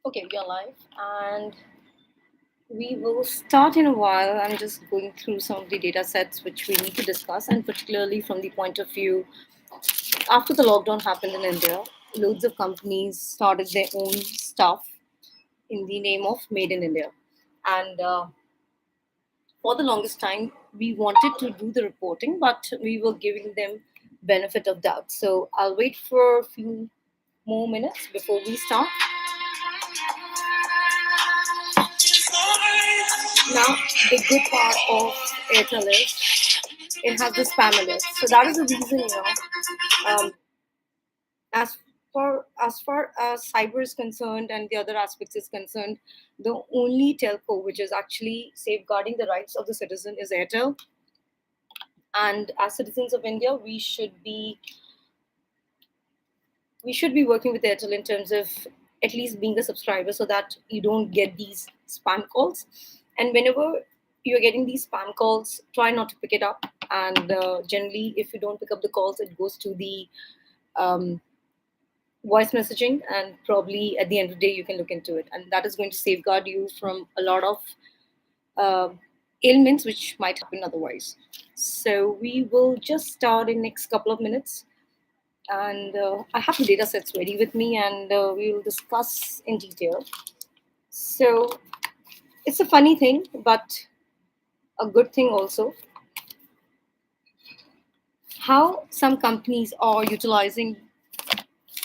Okay, we are live and we will start in a while. I'm just going through some of the data sets which we need to discuss, and particularly from the point of view after the lockdown happened in India, loads of companies started their own stuff in the name of Made in India. And for the longest time, we wanted to do the reporting, but we were giving them benefit of doubt. So I'll wait for a few more minutes before we start. Now, the good part of Airtel is it has the spam alert. So that is the reason, as as cyber is concerned and the other aspects is concerned, the only telco which is actually safeguarding the rights of the citizen is Airtel. And as citizens of India, we should be working with Airtel in terms of at least being a subscriber so that you don't get these spam calls. And whenever you're getting these spam calls, try not to pick it up. And generally, if you don't pick up the calls, it goes to the um, voice messaging, and probably at the end of the day, you can look into it. And that is going to safeguard you from a lot of uh, ailments which might happen otherwise. So we will just start in next couple of minutes, and I have the data sets ready with me, and we will discuss in detail. So it's a funny thing, but a good thing also. How some companies are utilizing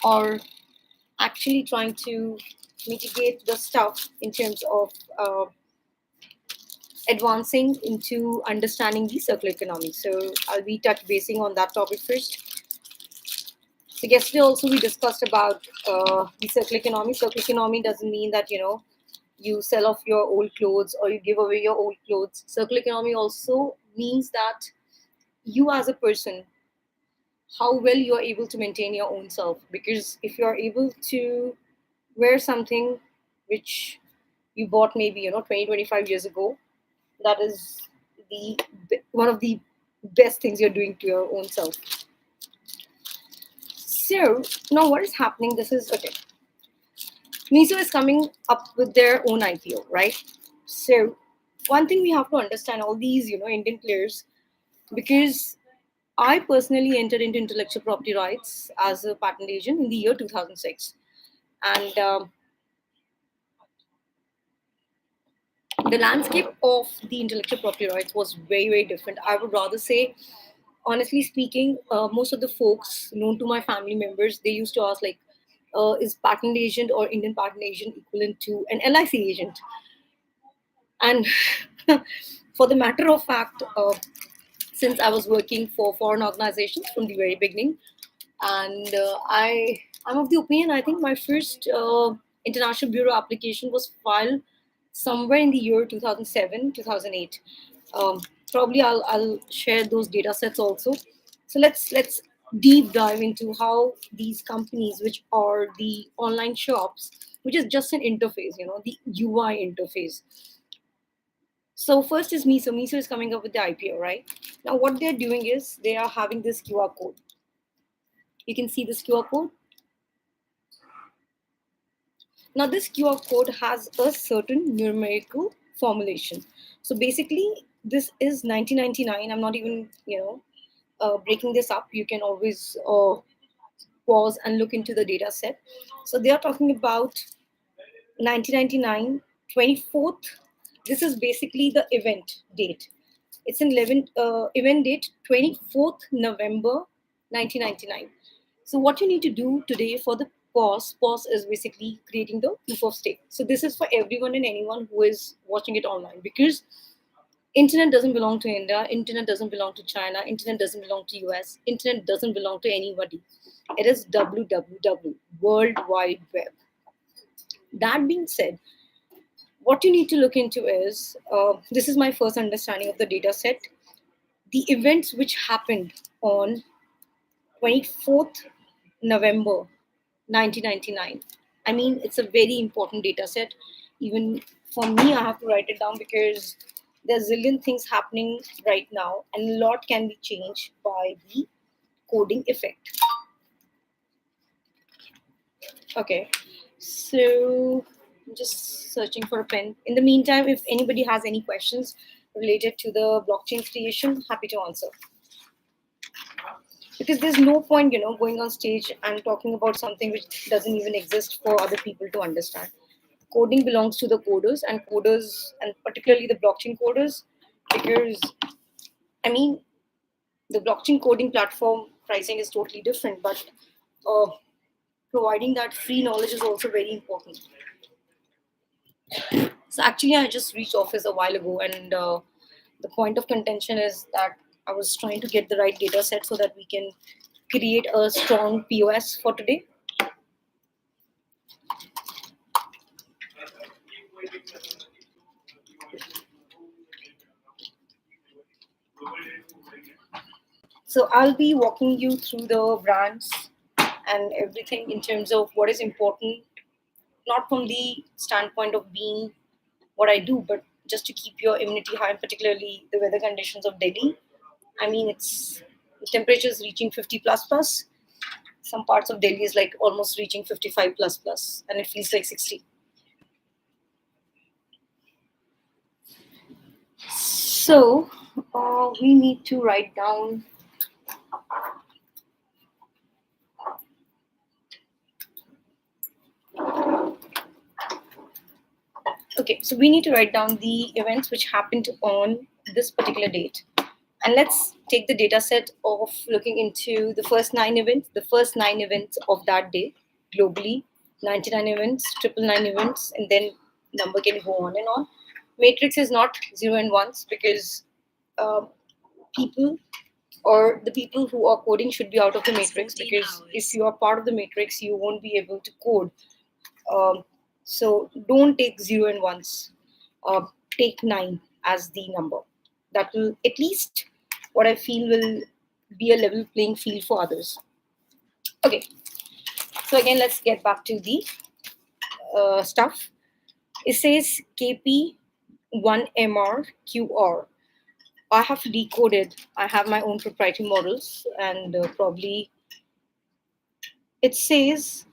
or actually trying to mitigate the stuff in terms of advancing into understanding the circular economy. So I'll be touch basing on that topic first. So yesterday also we discussed about the circular economy. Circular economy doesn't mean that you sell off your old clothes or you give away your old clothes. Circular economy also means that you as a person, how well you are able to maintain your own self. Because if you are able to wear something which you bought maybe 20 25 years ago, that is the one of the best things you're doing to your own self. So now what is happening? This is okay. Miso is coming up with their own IPO, right? So one thing we have to understand, all these Indian players, because I personally entered into intellectual property rights as a patent agent in the year 2006, and the landscape of the intellectual property rights was very very different. I would rather say, honestly speaking, most of the folks known to my family members, they used to ask like, is patent agent or Indian patent agent equivalent to an LIC agent? And for the matter of fact, since I was working for foreign organizations from the very beginning, and I'm of the opinion, I think my first international bureau application was filed somewhere in the year 2007 2008. um, Probably I'll share those data sets also. So let's deep dive into how these companies, which are the online shops, which is just an interface, the UI interface. So first is Miso. Miso is coming up with the IPO, right? Now what they're doing is they are having this QR code. You can see this QR code. Now, this QR code has a certain numerical formulation. So basically, this is 1999. I'm not even, breaking this up. You can always pause and look into the data set. So they are talking about 1999, 24th. This is basically the event date. It's an event date, 24th November 1999. So what you need to do today for the POS is basically creating the proof of stake. So this is for everyone and anyone who is watching it online, because internet doesn't belong to India, internet doesn't belong to China, internet doesn't belong to US, internet doesn't belong to anybody. It is www, World Wide Web. That being said, what you need to look into is, this is my first understanding of the data set, the events which happened on 24th November 1999. I mean, it's a very important data set. Even for me, I have to write it down because there's a zillion things happening right now, and a lot can be changed by the coding effect. Okay, so I'm just searching for a pen. In the meantime, if anybody has any questions related to the blockchain creation, happy to answer. Because there's no point, going on stage and talking about something which doesn't even exist for other people to understand. Coding belongs to the coders, and particularly the blockchain coders, because I mean, the blockchain coding platform pricing is totally different, but uh, providing that free knowledge is also very important. So actually, I just reached office a while ago, and the point of contention is that I was trying to get the right data set so that we can create a strong POS for today. So I'll be walking you through the brands and everything in terms of what is important, not from the standpoint of being what I do, but just to keep your immunity high, and particularly the weather conditions of Delhi. I mean, it's the temperature is reaching 50 plus plus. Some parts of Delhi is like almost reaching 55 plus plus, and it feels like 60. So we need to write down. Okay, so we need to write down the events which happened on this particular date. And let's take the data set of looking into the first nine events of that day globally, 99 events, triple nine events, and then number can go on and on. Matrix is not zero and ones because uh, people or the people who are coding should be out of the matrix, because if you are part of the matrix, you won't be able to code. Um, so don't take zero and ones. Take nine as the number. That will at least what I feel will be a level playing field for others. Okay, so again, let's get back to the stuff. It says KP1MRQR. I have decoded. I have my own proprietary models, and probably it says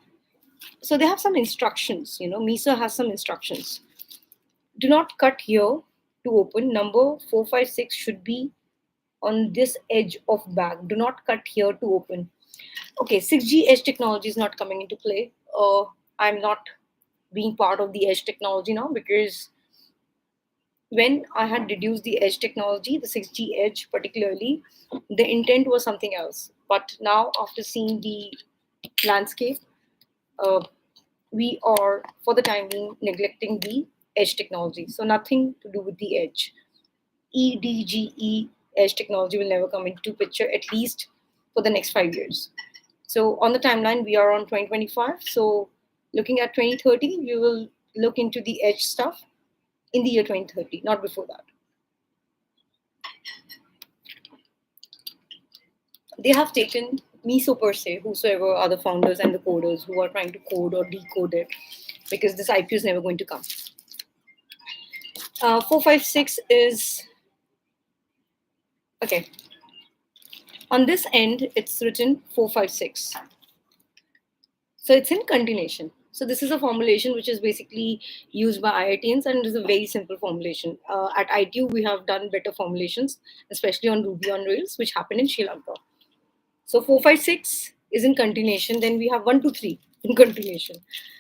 so. They have some instructions. Misa has some instructions. Do not cut here to open. Number 456 should be on this edge of bag. Do not cut here to open. Okay, 6G edge technology is not coming into play. I'm not being part of the edge technology now, because when I had reduced the edge technology, the 6G edge particularly, the intent was something else. But now, after seeing the landscape, uh, we are, for the time being, neglecting the edge technology. So, nothing to do with the edge. EDGE edge technology will never come into picture, at least for the next 5 years. So on the timeline, we are on 2025. So looking at 2030, we will look into the edge stuff in the year 2030, not before that. They have taken Miso per se, whosoever are the founders and the coders who are trying to code or decode it, because this IP is never going to come. 456 is okay. On this end, it's written 456. So it's in continuation. So this is a formulation which is basically used by IITians, and it is a very simple formulation. At ITU, we have done better formulations, especially on Ruby on Rails, which happened in Sri Lanka. So 456 is in continuation. Then we have 123 in continuation.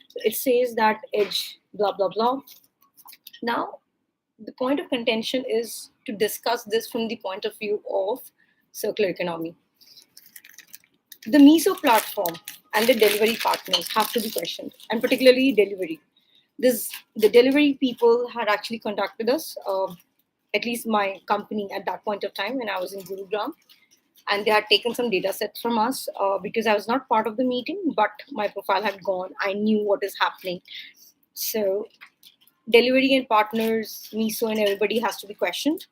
So it says that edge, blah, blah, blah. Now, the point of contention is to discuss this from the point of view of circular economy. The Miso platform and the delivery partners have to be questioned, and particularly delivery. The delivery people had actually contacted us, at least my company at that point of time when I was in Gurugram, and they had taken some data sets from us because I was not part of the meeting, but my profile had gone. I knew what is happening. So delivery and partners, Miso and everybody has to be questioned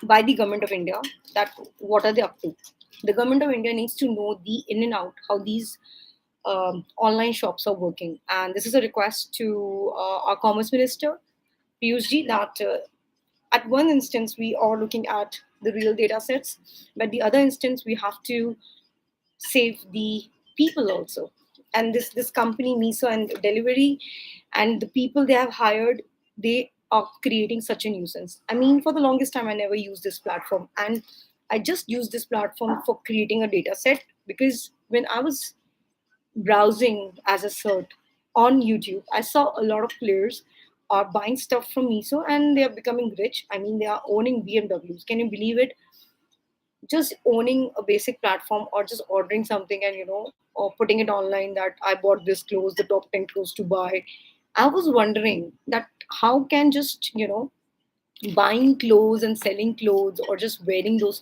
by the government of India, that what are they up to. The government of India needs to know the in and out, how these online shops are working. And this is a request to our Commerce Minister, Piyush ji, that at one instance we are looking at the real data sets, but the other instance we have to save the people also. and this company Miso and delivery and the people they have hired, they are creating such a nuisance. I mean, for the longest time I never used this platform, and I just used this platform for creating a data set, because when I was browsing as a cert on YouTube, I saw a lot of players are buying stuff from Miso and they are becoming rich. I mean, they are owning BMWs. Can you believe it? Just owning a basic platform or just ordering something and or putting it online that I bought this clothes, the top 10 clothes to buy. I was wondering that how can just buying clothes and selling clothes or just wearing those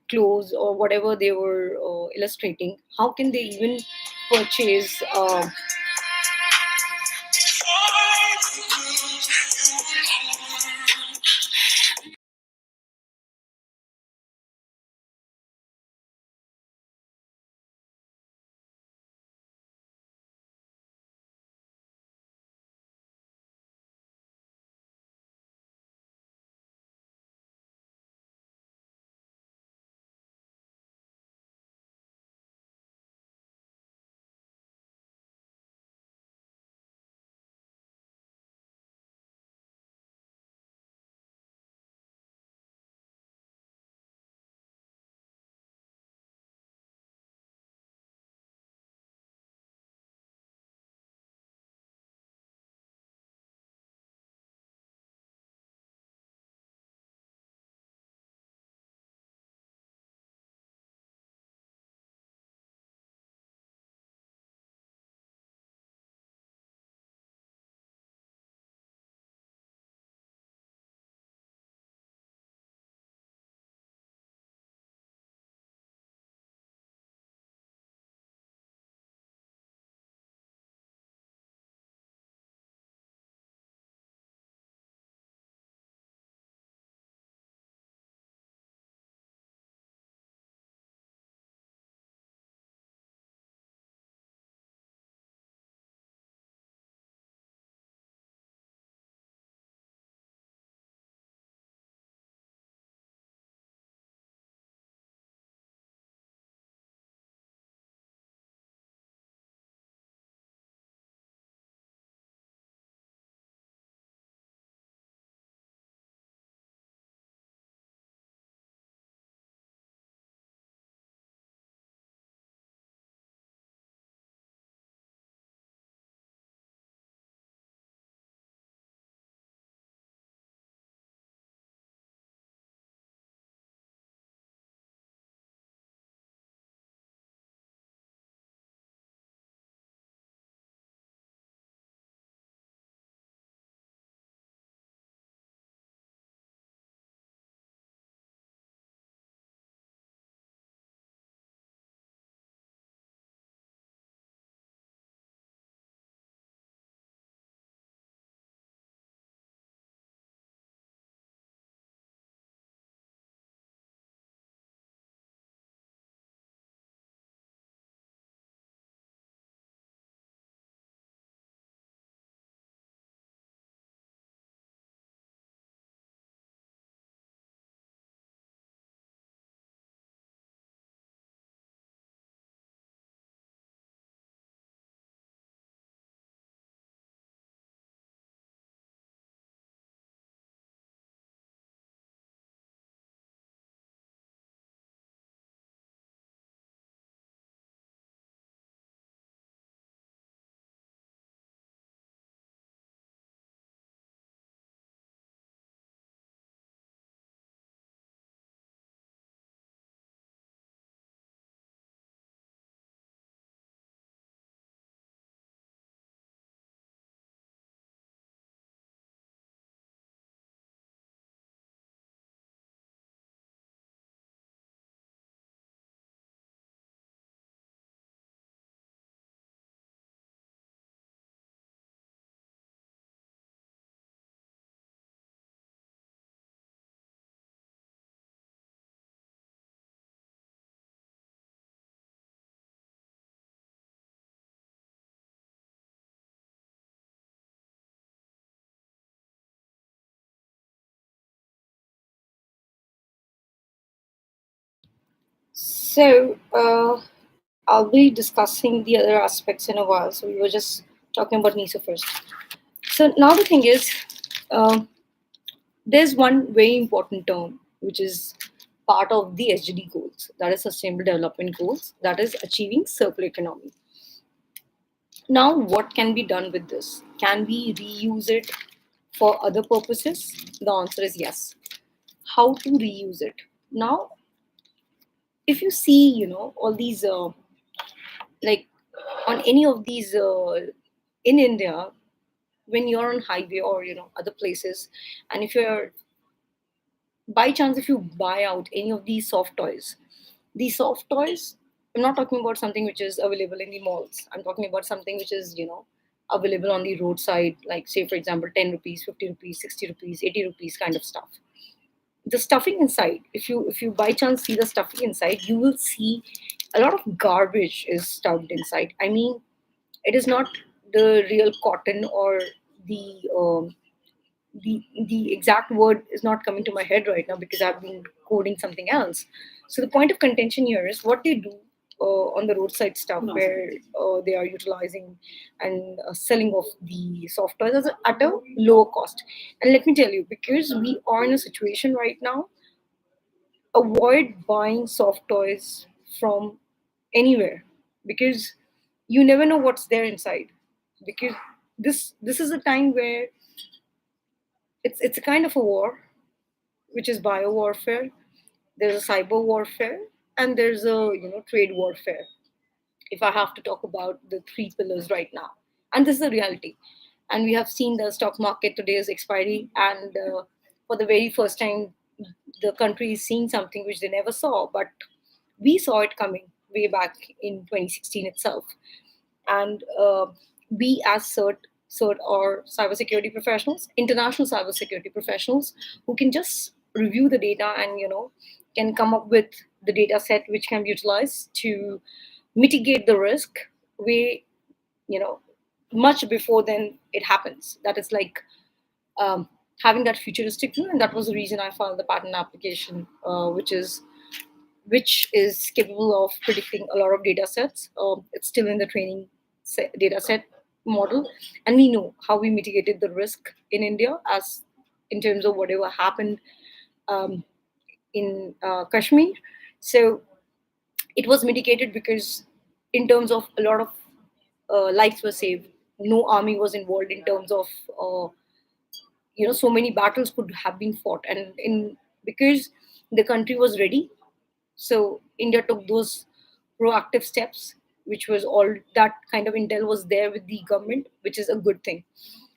clothes or whatever they were illustrating, how can they even purchase so I'll be discussing the other aspects in a while. So we were just talking about NISO first. So now the thing is, um, there's one very important term which is part of the SDG goals, that is Sustainable Development Goals, that is achieving circular economy. Now, what can be done with this? Can we reuse it for other purposes? The answer is yes. How to reuse it? Now, if you see, all these, like on any of these in India, when you're on highway or other places, and if you're by chance if you buy out any of these soft toys, I'm not talking about something which is available in the malls. I'm talking about something which is available on the roadside, like say for example 10 rupees, 50 rupees, 60 rupees, 80 rupees kind of stuff. The stuffing inside, if you by chance see the stuffing inside, you will see a lot of garbage is stuffed inside. I mean, it is not the real cotton or the the exact word is not coming to my head right now because I've been coding something else. So the point of contention here is what they do on the roadside stuff, where they are utilizing and selling off the soft toys at a lower cost. And let me tell you, because we are in a situation right now, avoid buying soft toys from anywhere, because you never know what's there inside. Because this is a time where it's a kind of a war, which is bio warfare. There's a cyber warfare, and there's a trade warfare. If I have to talk about the three pillars right now, and this is the reality, and we have seen the stock market today is expiry, and for the very first time, the country is seeing something which they never saw, but we saw it coming way back in 2016 itself. And we as cert or cybersecurity professionals, international cybersecurity professionals, who can just review the data and can come up with the data set which can be utilized to mitigate the risk way you know much before then it happens. That is like um, having that futuristic view, and that was the reason I filed the patent application, which is capable of predicting a lot of data sets. It's still in the training data set model, and we know how we mitigated the risk in India as in terms of whatever happened um, in Kashmir. So it was mitigated because, in terms of a lot of lives were saved. No army was involved in terms of so many battles could have been fought, and in because the country was ready. So India took those proactive steps, which was all that kind of intel was there with the government, which is a good thing.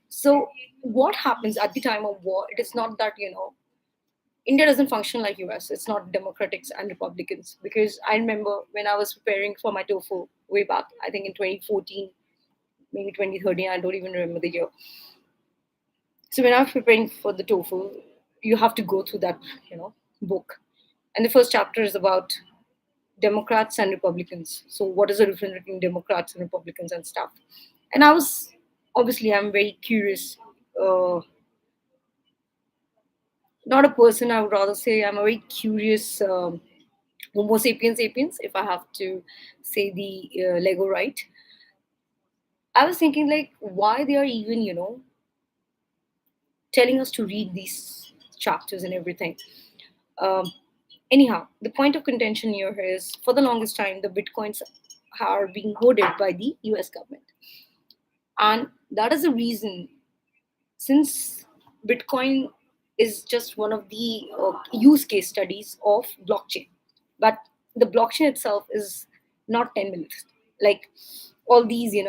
So what happens at the time of war? It is not that India doesn't function like US. It's not Democrats and Republicans. Because I remember when I was preparing for my TOEFL way back, I think in 2014, maybe 2013, I don't even remember the year. So when I was preparing for the TOEFL, you have to go through that, book. And the first chapter is about Democrats and Republicans. So what is the difference between Democrats and Republicans and stuff? And I was obviously I'm very curious. Not a person. I would rather say I'm a very curious Homo sapiens sapiens. If I have to say the Lego right, I was thinking like why they are even telling us to read these chapters and everything. Um, Anyhow, the point of contention here is for the longest time the bitcoins are being hoarded by the US government. And that is the reason, since Bitcoin is just one of the use case studies of blockchain, but the blockchain itself is not 10 minutes. Like all these, in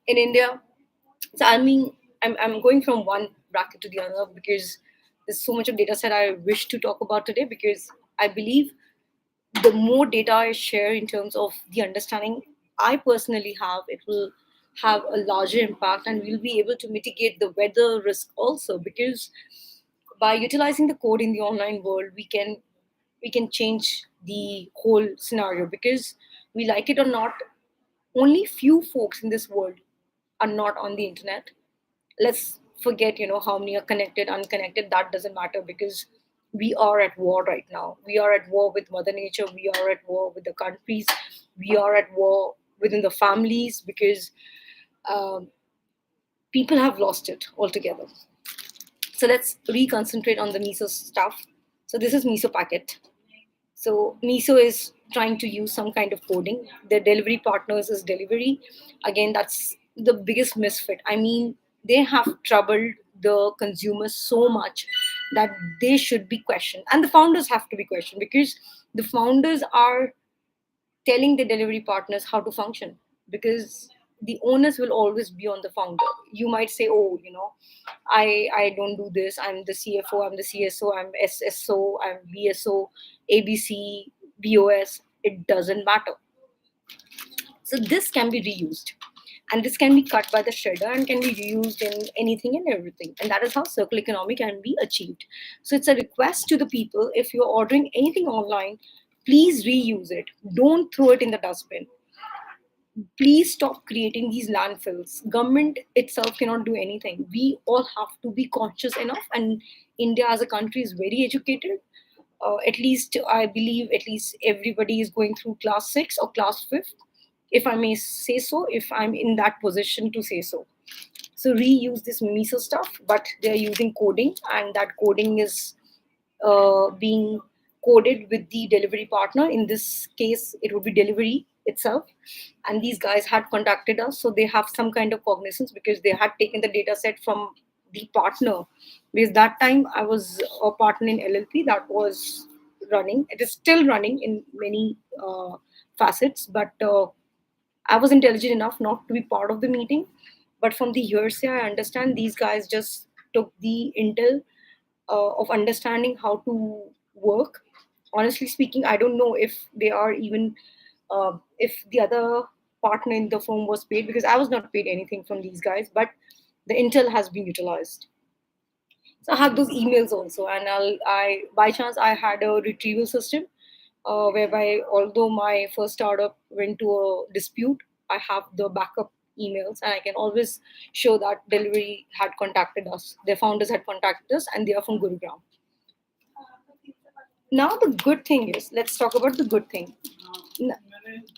India. So I mean, I'm going from one bracket to the other because there's so much of data set I wish to talk about today, because I believe the more data I share in terms of the understanding I personally have, it will have a larger impact, and we'll be able to mitigate the weather risk also. Because by utilizing the code in the online world, we can change the whole scenario. Because we like it or not, only few folks in this world are not on the internet. Let's forget how many are connected, unconnected, that doesn't matter, because we are at war right now. We are at war with Mother Nature. We are at war with the countries. We are at war within the families because um, people have lost it altogether. So let's reconcentrate on the miso stuff. So this is miso packet. So miso is trying to use some kind of coding. Their delivery partners is delivery. Again, that's the biggest misfit. I mean, they have troubled the consumers so much that they should be questioned, and the founders have to be questioned because the founders are telling the delivery partners how to function, because the onus will always be on the founder. You might say, oh, I don't do this. I'm the CFO, I'm the CSO, I'm SSO, I'm BSO, ABC, BOS. It doesn't matter. So this can be reused, and this can be cut by the shredder and can be reused in anything and everything. And that is how circular economy can be achieved. So it's a request to the people: if you're ordering anything online, please reuse it. Don't throw it in the dustbin. Please stop creating these landfills. Government itself cannot do anything. We all have to be conscious enough, and India as a country is very educated. At least I believe at least everybody is going through class 6 or class 5th, if I may say so, if I'm in that position to say so. So reuse this miso stuff, but they're using coding, and that coding is being coded with the delivery partner. In this case, it would be delivery itself. And these guys had contacted us, so they have some kind of cognizance because they had taken the data set from the partner. Because that time I was a partner in LLP that was running. It is still running in many facets, but I was intelligent enough not to be part of the meeting. But from the hearsay, I understand these guys just took the intel of understanding how to work. Honestly speaking, I don't know if they are even if the other partner in the firm was paid, because I was not paid anything from these guys, but the intel has been utilized. So I have those emails also, and I by chance I had a retrieval system whereby although my first startup went to a dispute, I have the backup emails and I can always show that delivery had contacted us, their founders had contacted us, and they are from Gurugram. Now the good thing is, let's talk about the good thing. N-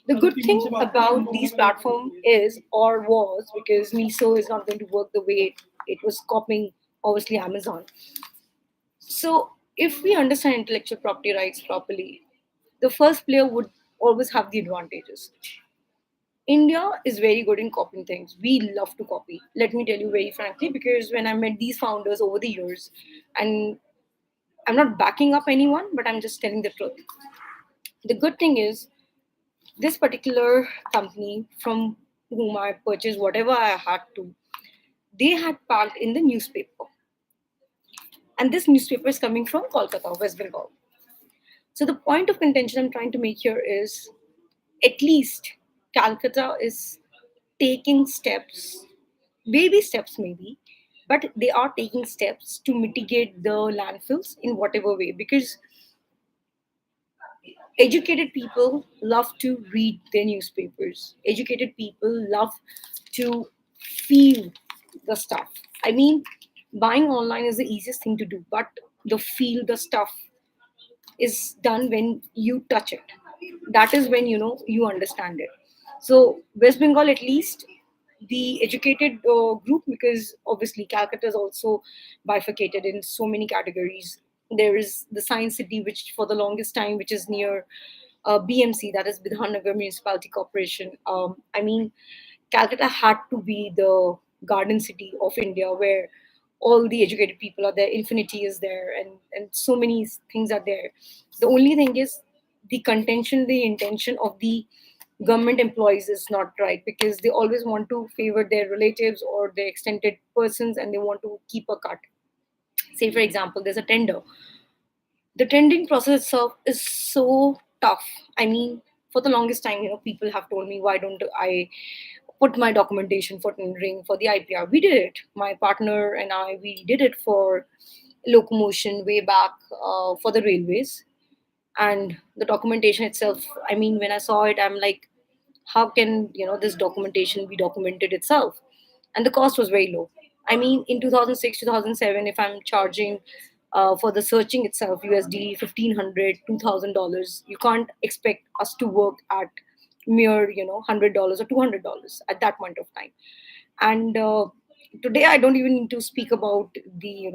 The good thing about these platform is, or was, because Miso is not going to work the way it was copying obviously Amazon. So if we understand intellectual property rights properly, the first player would always have the advantages. India is very good in copying things. We love to copy. Let me tell you very frankly, because when I met these founders over the years, and I'm not backing up anyone, but I'm just telling the truth. The good thing is, this particular company from whom I purchased whatever I had to, they had packed in the newspaper. And this newspaper is coming from Kolkata, West Bengal. So the point of contention I'm trying to make here is, at least Calcutta is taking steps, baby steps maybe, but they are taking steps to mitigate the landfills in whatever way. Because educated people love to read their newspapers. Educated people love to feel the stuff. I mean, buying online is the easiest thing to do, but the feel the stuff is done when you touch it. That is when you understand it. So West Bengal, at least the educated group, because obviously Calcutta is also bifurcated in so many categories. There is the science city, which for the longest time, which is near BMC, that is Bidhannagar Municipality Corporation. I mean, Calcutta had to be the garden city of India, where all the educated people are there, infinity is there, and so many things are there. The only thing is, the contention, the intention of the government employees is not right, because they always want to favor their relatives or their extended persons, and they want to keep a cut. Say, for example, there's a tender. The tendering process itself is so tough. I mean, for the longest time, people have told me, why don't I put my documentation for tendering for the IPR? We did it. My partner and I, we did it for locomotion way back for the railways. And the documentation itself, I mean, when I saw it, I'm like, how can this documentation be documented itself? And the cost was very low. I mean, in 2006, 2007, if I'm charging for the searching itself, USD 1,500, $2,000. You can't expect us to work at mere, $100 or $200 at that point of time. And today I don't even need to speak about the,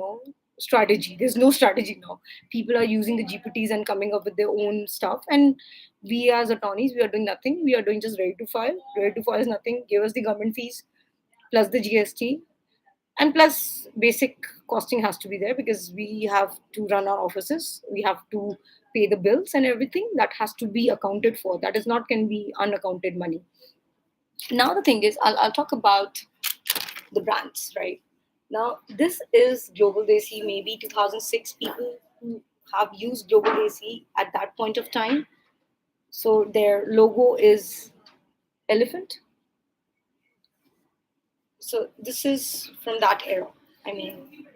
strategy. There's no strategy now. People are using the GPTs and coming up with their own stuff. And we as attorneys, we are doing nothing. We are doing just ready to file. Ready to file is nothing. Give us the government fees plus the GST, and plus basic costing has to be there because we have to run our offices, we have to pay the bills and everything that has to be accounted for. That is not can be unaccounted money. Now the thing is, I'll talk about the brands, right? Now this is Global Desi, maybe 2006 people who have used Global Desi at that point of time. So their logo is elephant. So this is from that era. I mean,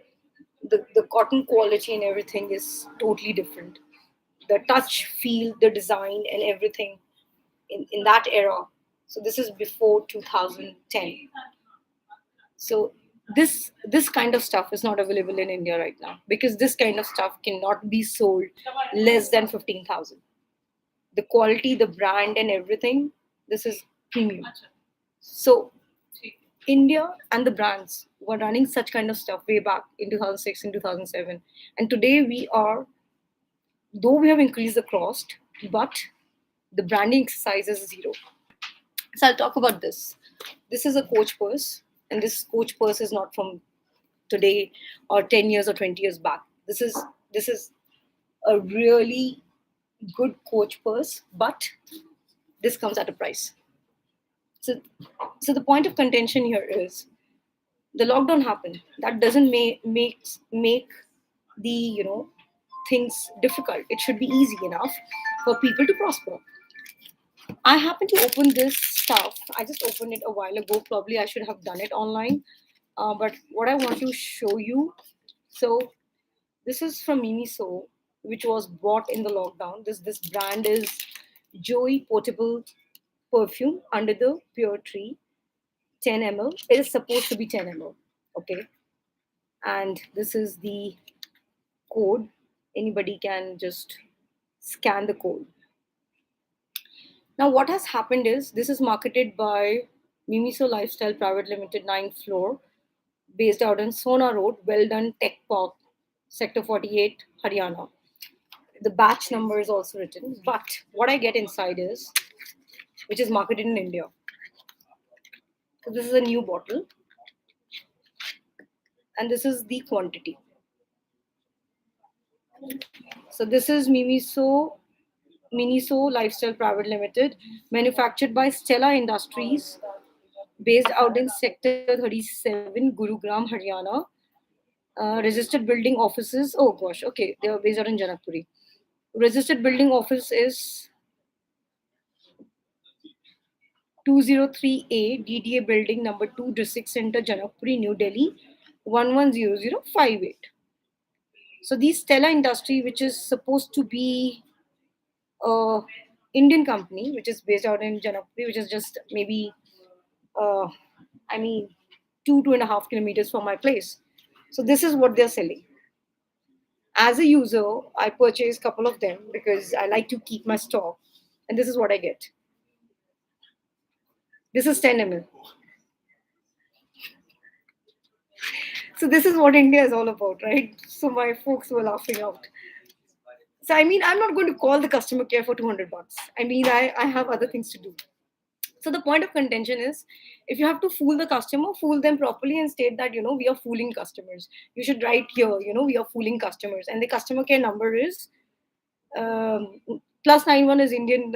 the cotton quality and everything is totally different. The touch, feel, the design, and everything in that era. So this is before 2010. So this kind of stuff is not available in India right now because this kind of stuff cannot be sold less than 15,000. The quality, the brand, and everything. This is premium. So India and the brands were running such kind of stuff way back in 2006 and 2007. And today we are, though we have increased the cost, but the branding exercise is zero. So I'll talk about this. This is a coach purse, and this coach purse is not from today or 10 years or 20 years back. This is a really good coach purse, but this comes at a price. So so the point of contention here is the lockdown happened. That doesn't make the things difficult. It should be easy enough for people to prosper. I happen to open this stuff. I just opened it a while ago. Probably I should have done it online. But what I want to show you, so this is from Mimiso, which was bought in the lockdown. This brand is Joey Portable Perfume under the Pure Tree, 10 ml. It is supposed to be 10 ml. Okay, and this is the code. Anybody can just scan the code. Now, what has happened is this is marketed by Mimiso Lifestyle Private Limited, 9th floor, based out in Sona Road, Well Done Tech Park, Sector 48, Haryana. The batch number is also written, but what I get inside is, which is marketed in India. So this is a new bottle, and this is the quantity. So this is Miniso Lifestyle Private Limited, manufactured by Stella Industries, based out in Sector 37, Gurugram, Haryana. Registered building offices. Oh gosh, okay, they are based out in Janakpuri. Registered building office is 203A DDA building number 2, District Center, Janakpuri, New Delhi, 110058. So the Stella Industry, which is supposed to be a Indian company, which is based out in Janakpuri, which is just maybe, uh, I mean, 2.5 kilometers from my place. So this is what they're selling. As a user, I purchase a couple of them because I like to keep my stock, and this is what I get. This is 10 ml. So this is what India is all about, right? So my folks were laughing out. So I mean, I'm not going to call the customer care for 200 bucks. I mean, I have other things to do. So the point of contention is, if you have to fool the customer, fool them properly and state that we are fooling customers. You should write here, we are fooling customers, and the customer care number is um, +91 is Indian.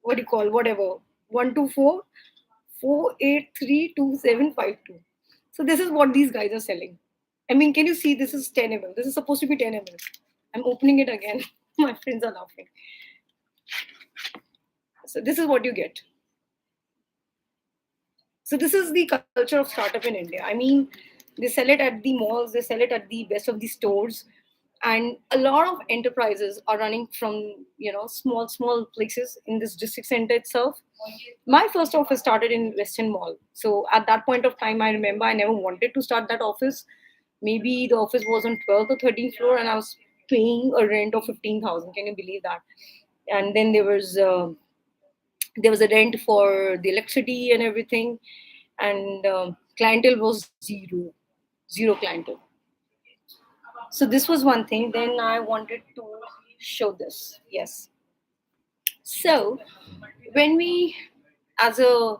What do you call whatever 124 483 2752. So this is what these guys are selling. I mean, can you see this is 10 ml? This is supposed to be 10 ml. I'm opening it again. My friends are laughing. So this is what you get. So this is the culture of startup in India. I mean, they sell it at the malls, they sell it at the best of the stores, and a lot of enterprises are running from small places in this district center itself. My first office started in Western Mall. So at that point of time, I remember I never wanted to start that office, Maybe the office was on 12th or 13th floor, and I was paying a rent of 15,000. Can you believe that? And then there was a rent for the electricity and everything, and clientele was zero clientele. So this was one thing. Then I wanted to show this. Yes. So when we, as a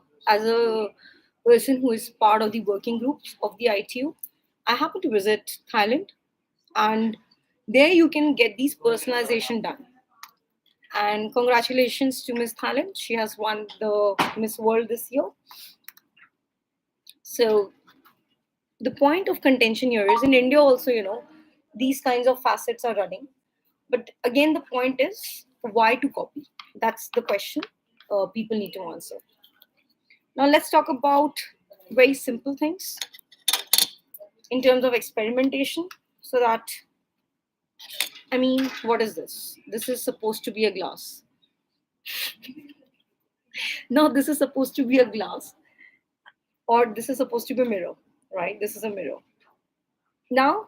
person who is part of the working groups of the ITU, I happened to visit Thailand, and there you can get these personalization done. And congratulations to Miss Thailand. She has won the Miss World this year. So the point of contention here is, in India also, these kinds of facets are running. But again, the point is, why to copy? That's the question people need to answer. Now let's talk about very simple things in terms of experimentation. So that, I mean, what is this? This is supposed to be a glass. No, this is supposed to be a glass, or this is supposed to be a mirror, right? This is a mirror. Now,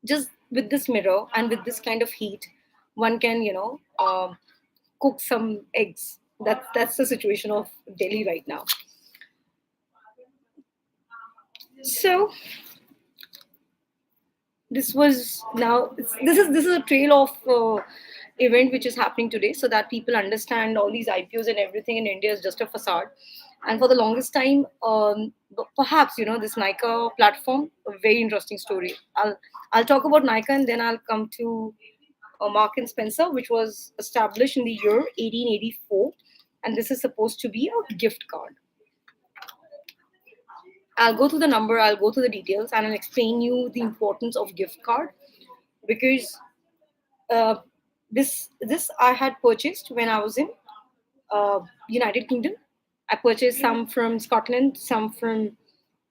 just with this mirror and with this kind of heat, one can, cook some eggs. That's the situation of Delhi right now. So this is a trail of event which is happening today, so that people understand all these IPOs and everything in India is just a facade. And for the longest time, perhaps this Nika platform, a very interesting story. I'll talk about Nika, and then I'll come to Mark and Spencer, which was established in the year 1884, and this is supposed to be a gift card. I'll go through the number, I'll go through the details, and I'll explain you the importance of gift card, because uh, this I had purchased when I was in United Kingdom. I purchased some from Scotland, some from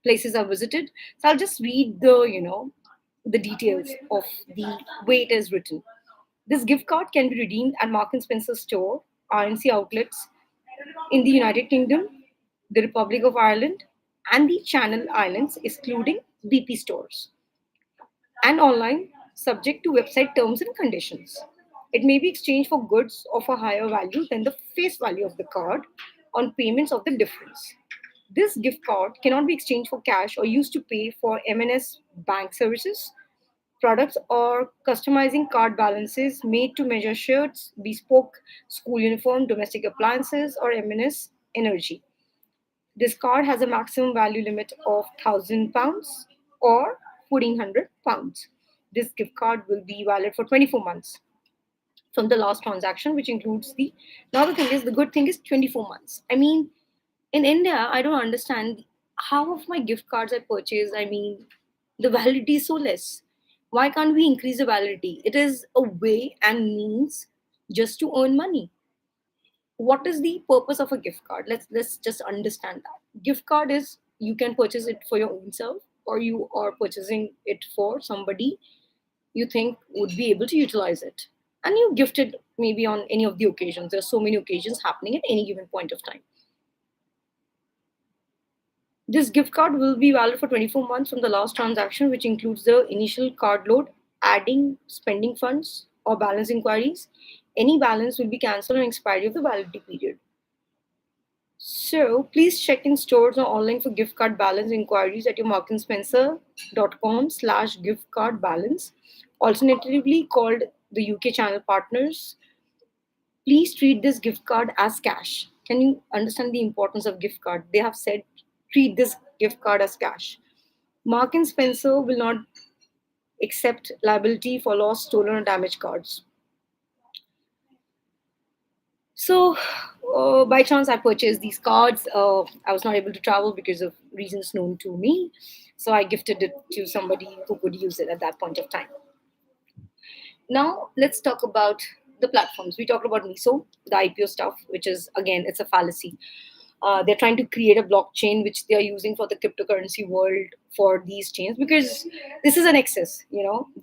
places I visited. So I'll just read the details of the way it is written. This gift card can be redeemed at Mark and Spencer store, RNC outlets in the United Kingdom, the Republic of Ireland, and the Channel Islands, excluding BP stores, and online, subject to website terms and conditions. It may be exchanged for goods of a higher value than the face value of the card on payments of the difference. This gift card cannot be exchanged for cash or used to pay for M&S bank services, products, or customizing card balances made to measure shirts, bespoke school uniform, domestic appliances, or M&S energy. This card has a maximum value limit of £1,000 or £1,400. This gift card will be valid for 24 months from the last transaction, which includes the. Now, the thing is, the good thing is 24 months. I mean, in India, I don't understand how of my gift cards I purchase. I mean, the validity is so less. Why can't we increase the validity? It is a way and means just to earn money. What is the purpose of a gift card? Let's just understand that. Gift card is, you can purchase it for your own self, or you are purchasing it for somebody you think would be able to utilize it, and you gift it maybe on any of the occasions. There's so many occasions happening at any given point of time. This gift card will be valid for 24 months from the last transaction, which includes the initial card load, adding spending funds or balance inquiries. Any balance will be cancelled on expiry of the validity period. So please check in stores or online for gift card balance inquiries at your markandspencer.com/gift card balance. Alternatively called the UK channel partners, please treat this gift card as cash. Can you understand the importance of gift card? They have said treat this gift card as cash. Mark and Spencer will not accept liability for lost, stolen, or damaged cards. So, by chance, I purchased these cards. I was not able to travel because of reasons known to me. So, I gifted it to somebody who could use it at that point of time. Now, let's talk about the platforms. We talked about MISO, the IPO stuff, which is, again, it's a fallacy. They're trying to create a blockchain which they are using for the cryptocurrency world for these chains, because this is an excess.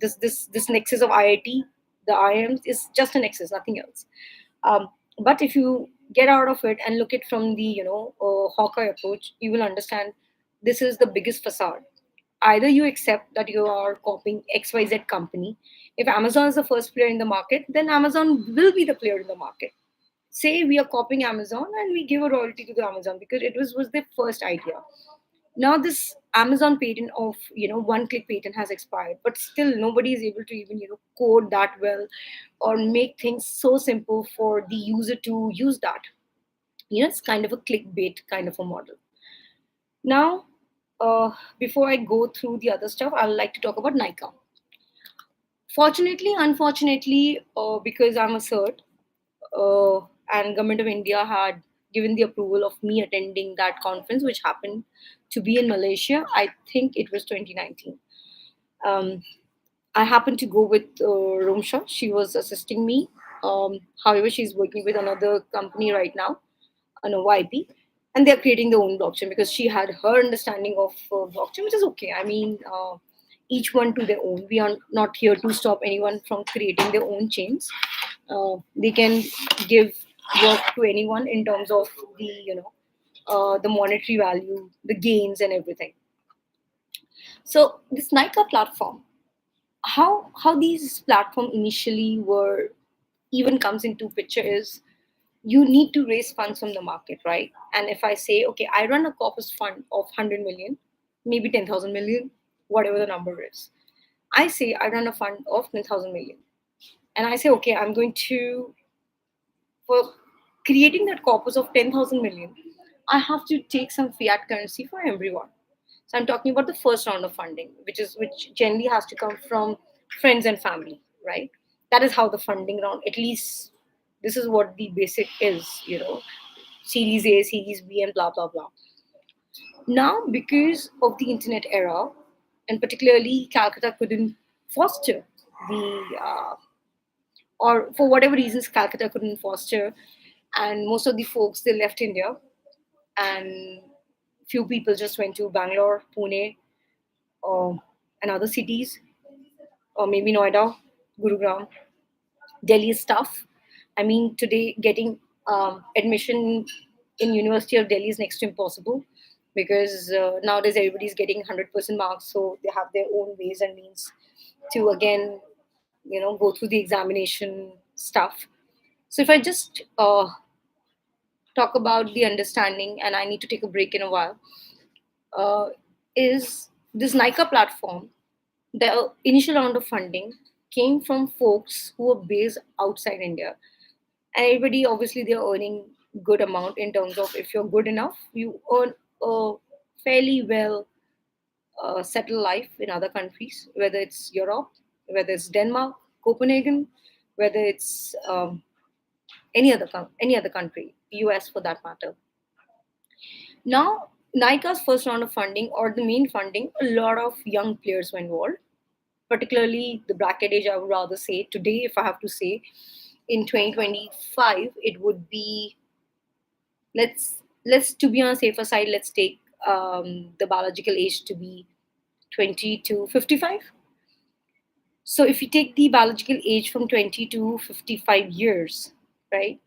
This nexus of IIT, the IIMs, is just an excess, nothing else. Um, but if you get out of it and look it from the Hawkeye approach, you will understand this is the biggest facade. Either you accept that you are copying XYZ company. If Amazon is the first player in the market, then Amazon will be the player in the market. Say we are copying Amazon and we give a royalty to the Amazon because it was their first idea. Now this Amazon patent of one click patent has expired, but still nobody is able to even code that well or make things so simple for the user to use that. It's kind of a clickbait kind of a model. Now, uh, before I go through the other stuff, I'd like to talk about Nika. Fortunately, unfortunately, because I'm a cert, uh, and Government of India had given the approval of me attending that conference, which happened to be in Malaysia. I think it was 2019. Um, I happened to go with Romsha. She was assisting me. However, she's working with another company right now, an YP, and they're creating their own blockchain because she had her understanding of blockchain, which is okay. I mean, each one to their own. We are not here to stop anyone from creating their own chains. They can give work to anyone in terms of the monetary value, the gains, and everything. So this Nika platform, how these platform initially were even comes into picture is you need to raise funds from the market, right? And if I say, okay, I run a corpus fund of 100 million, maybe 10,000 million, whatever the number is, I say I run a fund of 10,000 million, and I say, okay, I'm going to, for creating that corpus of 10,000 million, I have to take some fiat currency for everyone. So I'm talking about the first round of funding, which generally has to come from friends and family, right? That is how the funding round, at least this is what the basic is, Series A, Series B, and blah blah blah. Now, because of the internet era, and particularly Calcutta couldn't foster the or for whatever reasons Calcutta couldn't foster, and most of the folks they left India, and few people just went to Bangalore, Pune, or and other cities, or maybe Noida, Gurugram. Delhi is tough. I mean, today getting admission in University of Delhi is next to impossible because nowadays everybody's getting 100% marks, so they have their own ways and means to again, go through the examination stuff. So if I just talk about the understanding, and I need to take a break in a while, uh, is this Nika platform. The initial round of funding came from folks who were based outside India, and everybody obviously they're earning good amount in terms of if you're good enough, you earn a fairly well settled life in other countries, whether it's Europe, whether it's Denmark, Copenhagen, whether it's any other country, US for that matter. Now, Nika's first round of funding or the main funding, a lot of young players were involved, particularly the bracket age. I would rather say today, if I have to say, in 2025, it would be, let's to be on a safer side, let's take the biological age to be 20 to 55. So if you take the biological age from 20 to 55 years, right?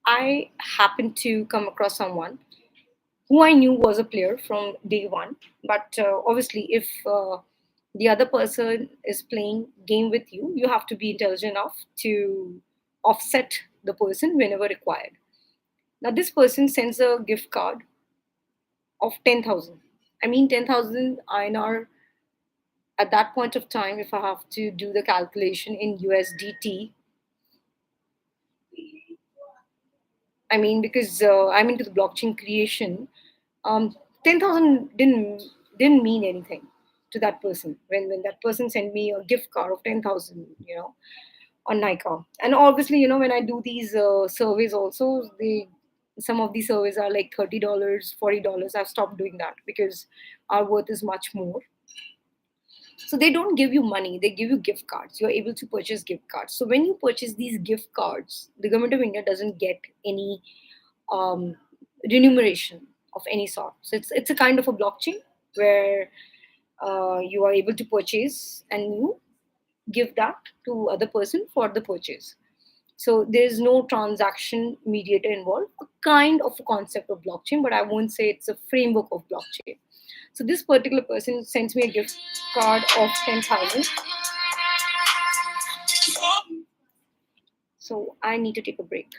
I happened to come across someone who I knew was a player from day one. But obviously, if the other person is playing game with you, you have to be intelligent enough to offset the person whenever required. Now, this person sends a gift card of 10,000. I mean, 10,000 INR at that point of time, if I have to do the calculation in USDT, I mean, because I'm into the blockchain creation, 10,000 didn't mean anything to that person when that person sent me a gift card of 10,000, on Nika. And obviously, when I do these surveys also, some of these surveys are like $30, $40. I've stopped doing that because our worth is much more. So they don't give you money, they give you gift cards. You're able to purchase gift cards. So when you purchase these gift cards, the government of India doesn't get any um, remuneration of any sort. So it's a kind of a blockchain where you are able to purchase and you give that to other person for the purchase. So there's no transaction mediator involved, a kind of a concept of blockchain, but I won't say it's a framework of blockchain. So this particular person sends me a gift card of 10,000. So I need to take a break.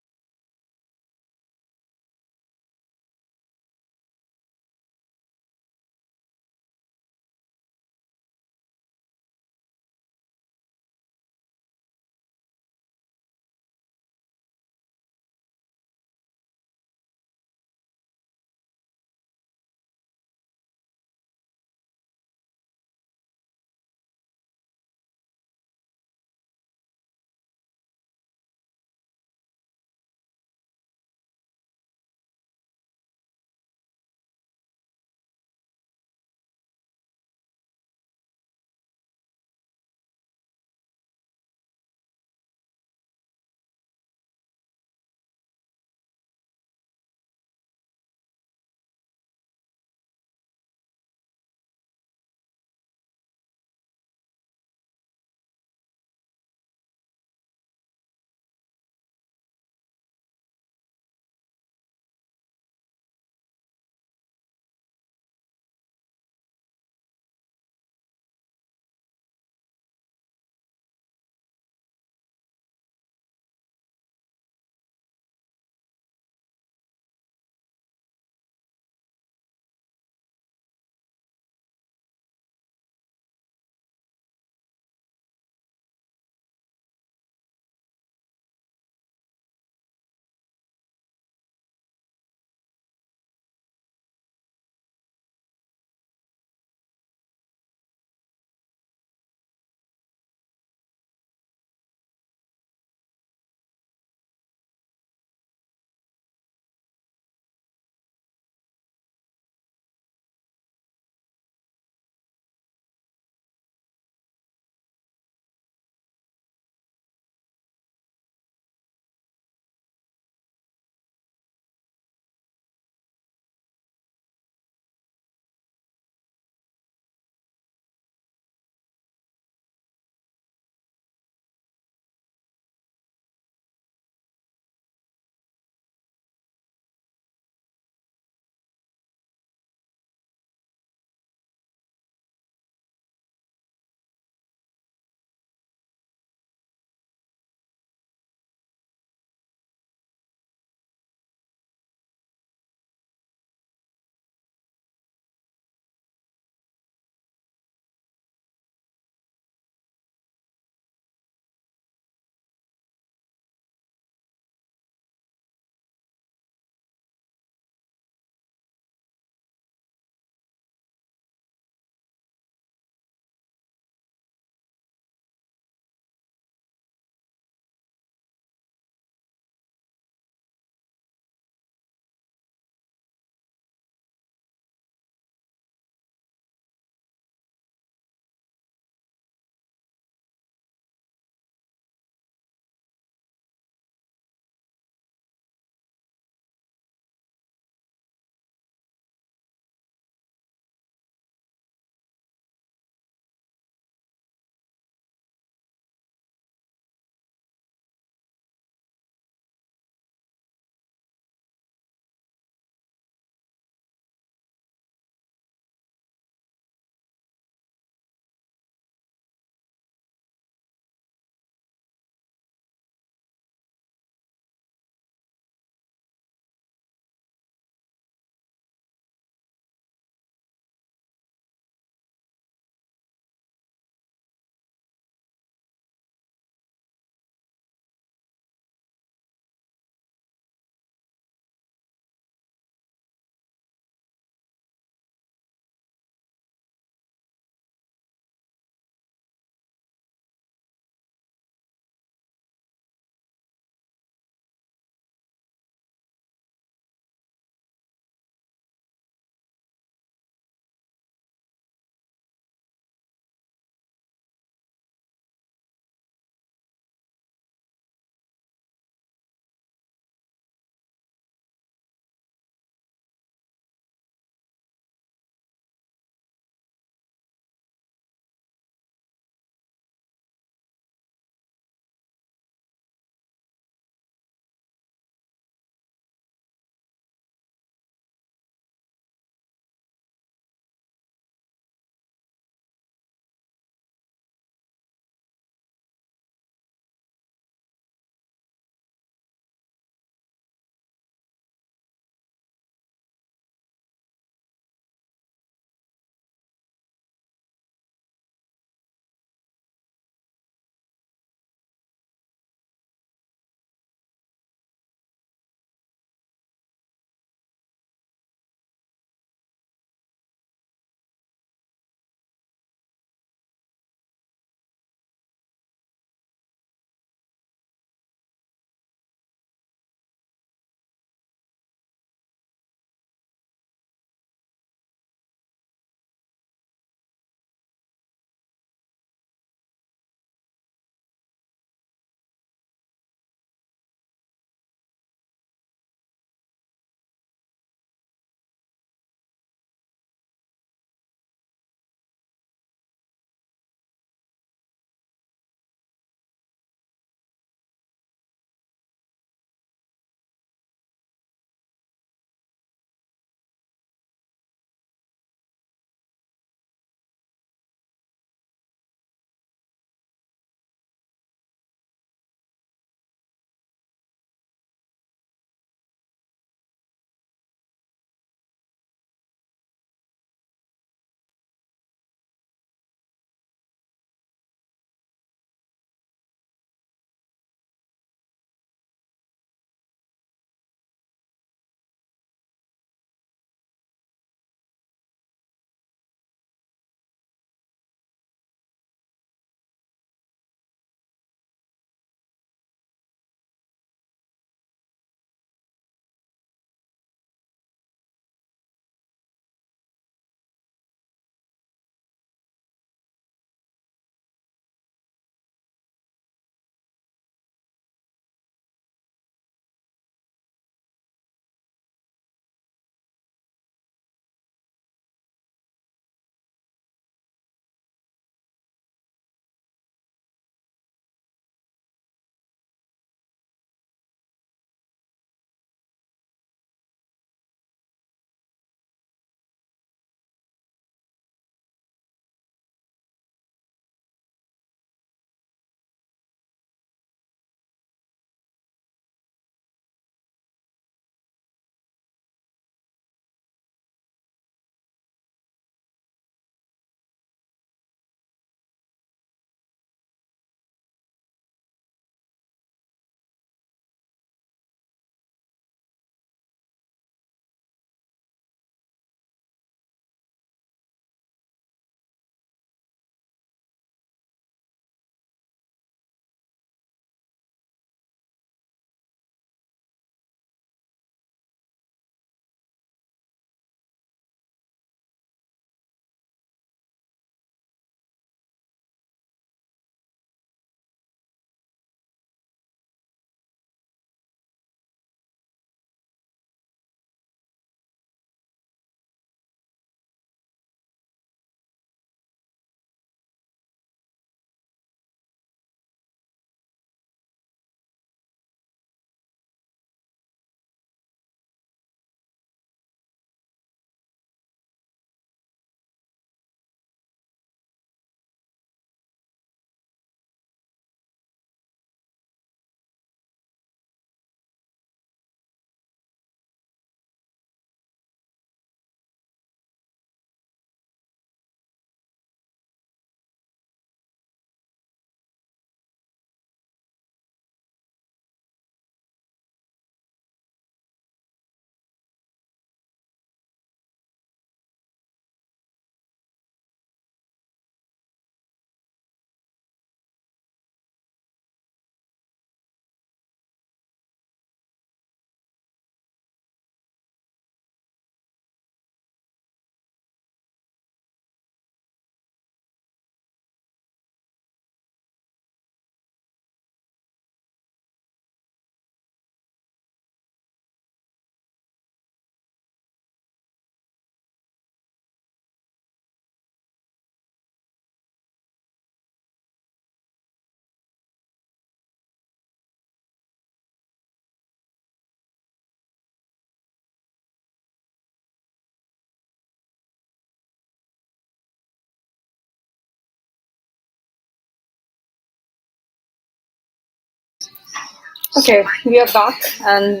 Okay, we are back, and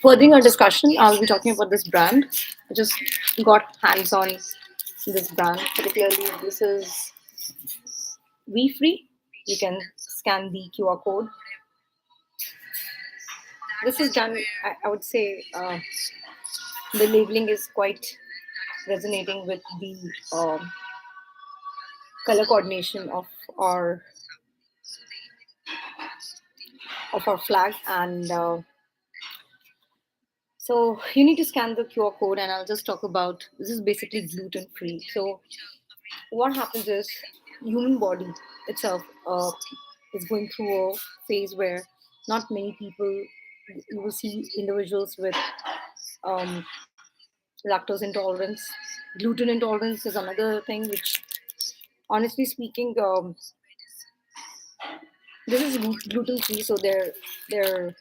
furthering our discussion, I'll be talking about this brand. I just got hands on this brand. Particularly, this is We Free. You can scan the QR code. This is done. I would say the labeling is quite resonating with the color coordination our of our flag, and so you need to scan the QR code, and I'll just talk about this is basically gluten free. So what happens is human body itself is going through a phase where not many people you will see individuals with um, lactose intolerance. Gluten intolerance is another thing which, honestly speaking, this is gluten free, so they're uh,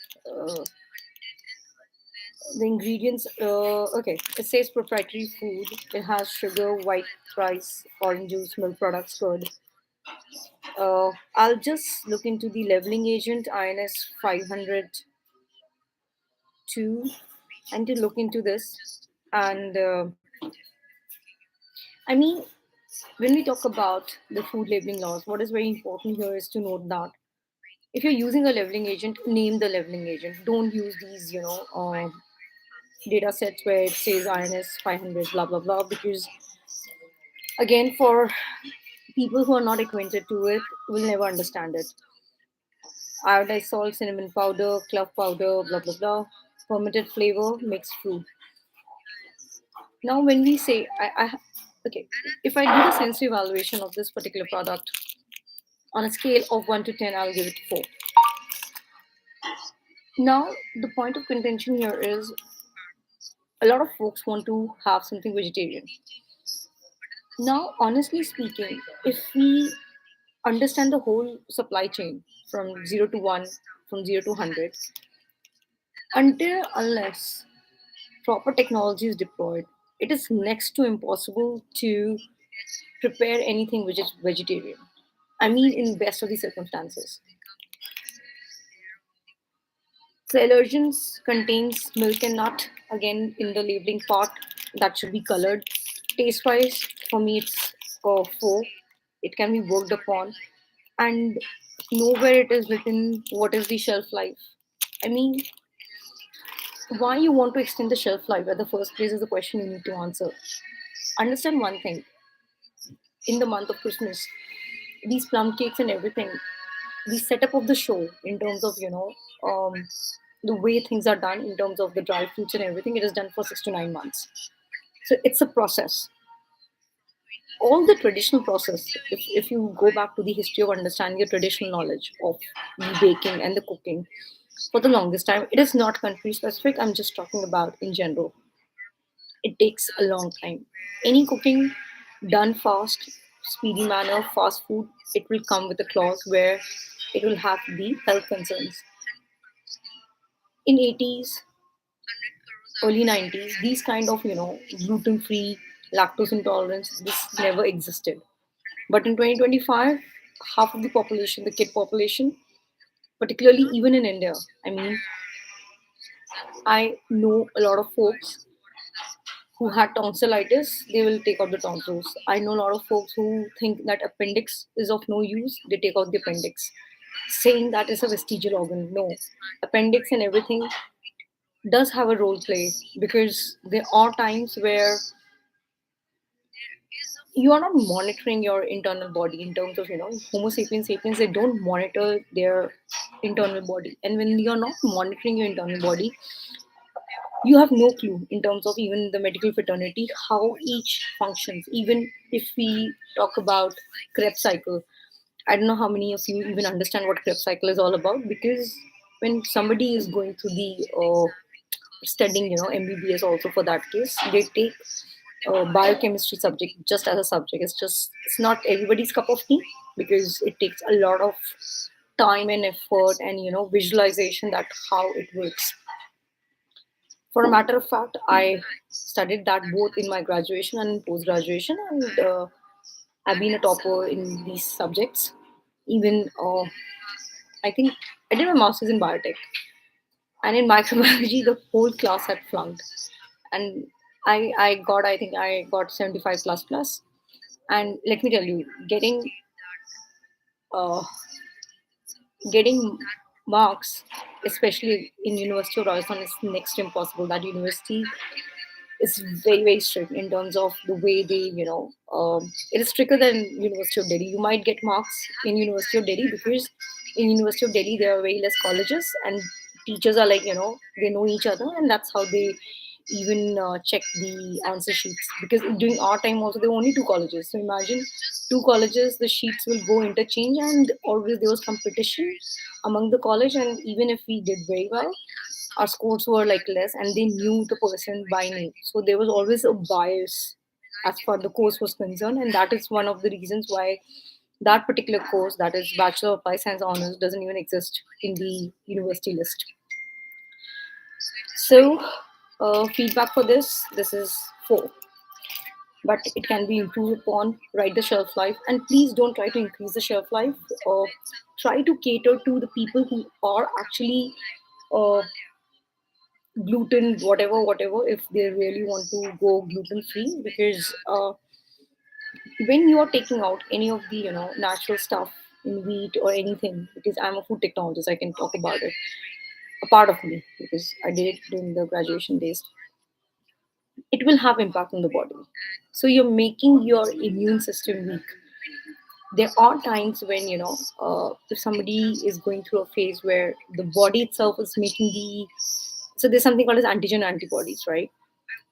the ingredients. Okay, it says proprietary food. It has sugar, white rice, orange juice, milk products, curd. I'll just look into the leveling agent INS 502 and to look into this. And I mean, when we talk about the food labeling laws, what is very important here is to note that if you're using a leveling agent, name the leveling agent. Don't use these, data sets where it says INS 500, blah, blah, blah, because again, for people who are not acquainted to it, will never understand it. Iodized salt, cinnamon powder, clove powder, blah blah blah, fermented flavor, mixed fruit. Now, when we say, okay, if I do the sensory evaluation of this particular product on a scale of 1 to 10, I'll give it 4. Now, the point of contention here is a lot of folks want to have something vegetarian. Now, honestly speaking, if we understand the whole supply chain from 0 to 1, from 0 to 100, until unless proper technology is deployed, it is next to impossible to prepare anything which is vegetarian. I mean, in best of the circumstances. So allergens contains milk and nut. Again, in the labeling part, that should be colored. Taste wise, for me, it's four. It can be worked upon, and nowhere it is written what is the shelf life. I mean, why you want to extend the shelf life at the first place is the question you need to answer. Understand one thing: in the month of Christmas, these plum cakes and everything, the setup of the show in terms of the way things are done in terms of the dry fruits and everything, it is done for 6 to 9 months. So it's a process. All the traditional process, if you go back to the history of understanding your traditional knowledge of the baking and the cooking, for the longest time, it is not country specific. I'm just talking about in general. It takes a long time. Any cooking done fast, speedy manner, fast food, it will come with a clause where it will have the health concerns. In 80s, early 90s, these kind of, gluten free, lactose intolerance, this never existed. But in 2025, half of the population, the kid population, particularly even in India, I mean, I know a lot of folks who had tonsillitis, they will take out the tonsils. I know a lot of folks who think that appendix is of no use, they take out the appendix, saying that is a vestigial organ. No, appendix and everything does have a role play because there are times where you are not monitoring your internal body in terms of Homo sapiens sapiens, they don't monitor their internal body, and when you're not monitoring your internal body, you have no clue in terms of even the medical fraternity how each functions. Even if we talk about Krebs cycle, I don't know how many of you even understand what Krebs cycle is all about, because when somebody is going through the studying MBBS also, for that case they take biochemistry subject just as a subject. It's not everybody's cup of tea, because it takes a lot of time and effort and visualization that how it works. For a matter of fact, I studied that both in my graduation and post graduation, and I've been a topper in these subjects. Even I think I did my master's in biotech, and in microbiology, the whole class had flunked, and I think I got 75 plus plus. And let me tell you, uh, getting marks, especially in University of Rajasthan, is next to impossible. That university is very very strict in terms of the way they, it is stricter than University of Delhi. You might get marks in University of Delhi because in University of Delhi there are very less colleges, and teachers are like, they know each other, and that's how they even check the answer sheets. Because during our time also there were only two colleges, so imagine two colleges, the sheets will go interchange, and always there was competition among the college. And even if we did very well, our scores were like less, and they knew the person by name, so there was always a bias as far the course was concerned. And that is one of the reasons why that particular course, that is Bachelor of Bioscience Honors, doesn't even exist in the university list. So feedback for this is 4, but it can be improved upon. Write the shelf life, and please don't try to increase the shelf life, or try to cater to the people who are actually uh, gluten, whatever, if they really want to go gluten free. Because when you are taking out any of the, natural stuff in wheat or anything, because I'm a food technologist, I can talk about it, a part of me, because I did it during the graduation days, it will have impact on the body. So you're making your immune system weak. There are times when, if somebody is going through a phase where the body itself is making the, so there's something called as antigen antibodies, right?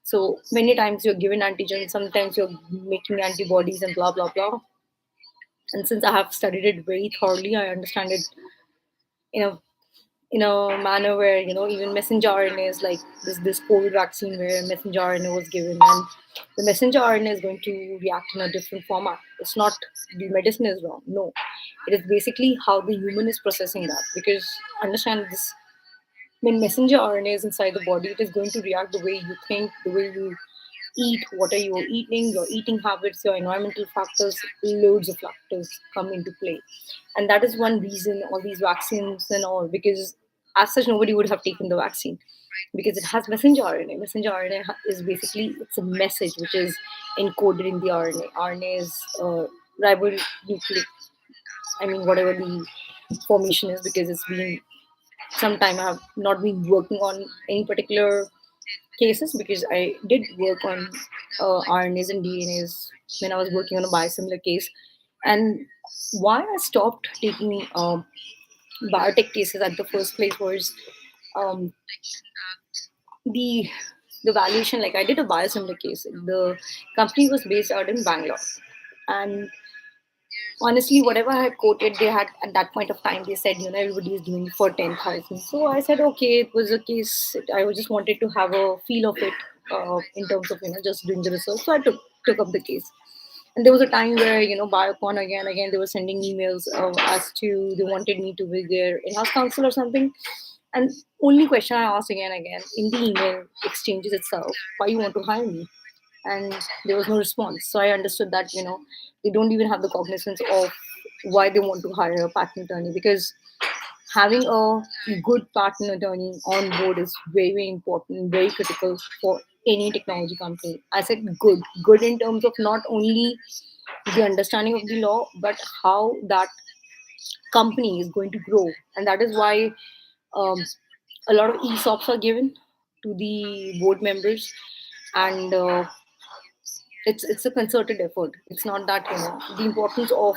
So many times you're given antigen, sometimes you're making antibodies and blah blah blah. And since I have studied it very thoroughly, I understand it in a in a manner where, even messenger RNA is like this COVID vaccine where messenger RNA was given, and the messenger RNA is going to react in a different format. It's not the medicine is wrong. No, it is basically how the human is processing that. Because understand this, when messenger RNA is inside the body, it is going to react the way you think, the way you eat, what are you eating, your eating habits, your environmental factors, loads of factors come into play. And that is one reason all these vaccines and all, because as such nobody would have taken the vaccine, because it has messenger RNA. Messenger RNA is basically, it's a message which is encoded in the RNA. RNA is ribonucleic, I mean whatever the formation is, because it's been some time. I have not been working on any particular cases, because I did work on RNAs and DNAs when I was working on a biosimilar case. And why I stopped taking biotech cases at the first place was um, the the valuation. Like I did a biosimilar case. The company was based out in Bangalore, and honestly, whatever I had quoted, they had at that point of time, they said, everybody is doing for 10,000. So I said, okay, it was a case. I just wanted to have a feel of it in terms of, just doing the research. So I took up the case. And there was a time where, Biocon again, they were sending emails as to they wanted me to be their in-house counsel or something. And only question I asked again and again in the email exchanges itself, why you want to hire me? And there was no response. So I understood that, they don't even have the cognizance of why they want to hire a patent attorney. Because having a good patent attorney on board is very, very important, very critical for any technology company. I said good in terms of not only the understanding of the law, but how that company is going to grow. And that is why um, a lot of ESOPs are given to the board members. And it's a concerted effort. It's not that, the importance of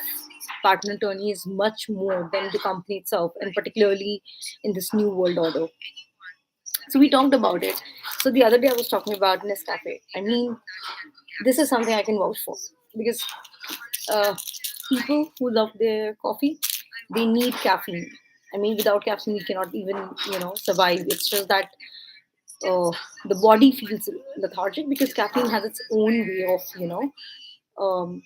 patent attorney is much more than the company itself, and particularly in this new world order. So we talked about it. So the other day I was talking about Nescafe. I mean, this is something I can vouch for, because uh, people who love their coffee, they need caffeine. I mean, without caffeine, you cannot even, survive. It's just that uh, the body feels lethargic, because caffeine has its own way of, um,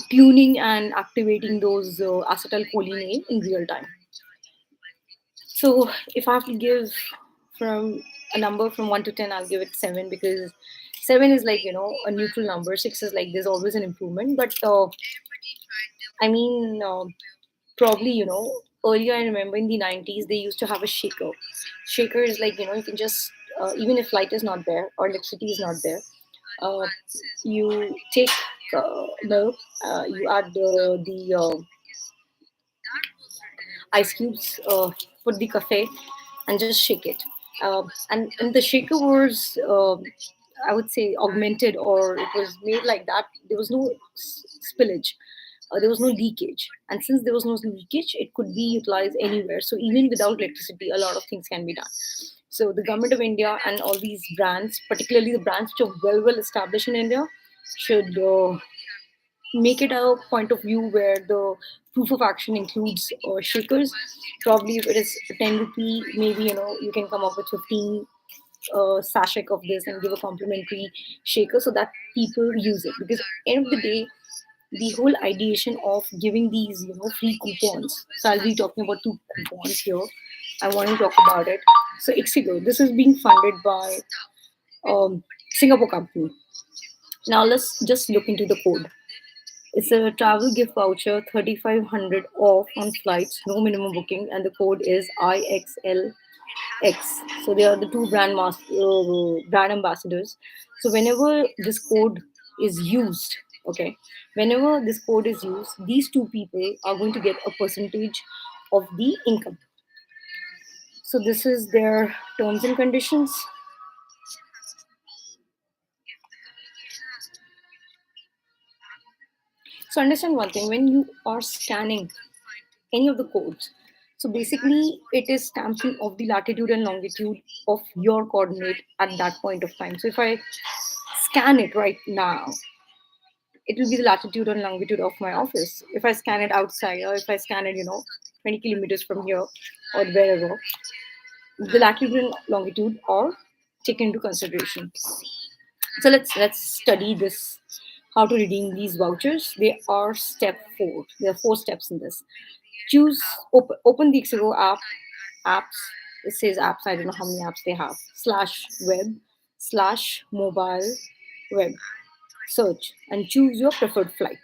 tuning and activating those acetylcholine in real time. So if I have to give from a number from 1 to 10, I'll give it 7, because 7 is like, a neutral number. 6 is like there's always an improvement. But I mean, probably, earlier I remember in the 90s, they used to have a shaker. Shaker is like, you can just, even if light is not there or electricity is not there, uh, you take milk, you add ice cubes, put the cafe, and just shake it. And the shaker was, I would say, augmented, or it was made like that. There was no spillage, there was no leakage. And since there was no leakage, it could be utilized anywhere. So even without electricity, a lot of things can be done. So the government of India and all these brands, particularly the brands which are well established in India, should make it a point of view where the proof of action includes shakers. Probably if it is 10 rupee, maybe you can come up with 15 sachet of this and give a complimentary shaker so that people use it. Because end of the day, the whole ideation of giving these free coupons. So I'll be talking about two coupons here. I want to talk about it. So Ixigo, this is being funded by Singapore company. Now let's just look into the code. It's a travel gift voucher, 3,500 off on flights, no minimum booking, and the code is IXLX. So they are the two brand ambassadors. So whenever this code is used, okay, whenever this code is used, these two people are going to get a percentage of the income. So this is their terms and conditions. So understand one thing: when you are scanning any of the codes, so basically it is stamping of the latitude and longitude of your coordinate at that point of time. So if I scan it right now, it will be the latitude and longitude of my office. If I scan it outside, or if I scan it, 20 kilometers from here or wherever, the latitude and longitude are taken into consideration. So let's study this. How to redeem these vouchers? They are step four. There are four steps in this. Choose open the Xero apps. It says apps. I don't know how many apps they have. Slash web slash mobile web. Search and choose your preferred flight.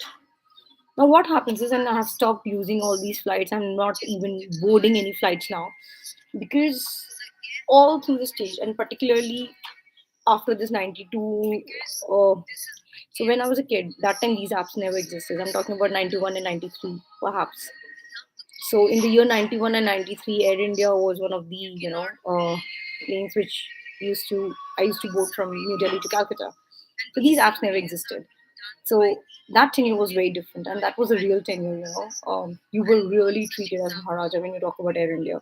Now what happens is, and I have stopped using all these flights. I'm not even boarding any flights now because all through the stage, and particularly after this 92, uh, so when I was a kid, that time these apps never existed. I'm talking about 91 and 93 perhaps. So in the year 91 and 93, Air India was one of the planes which I used to board from New Delhi to Calcutta. So these apps never existed. So that tenure was very different, and that was a real tenure. You were really treated as Maharaja when you talk about Air India.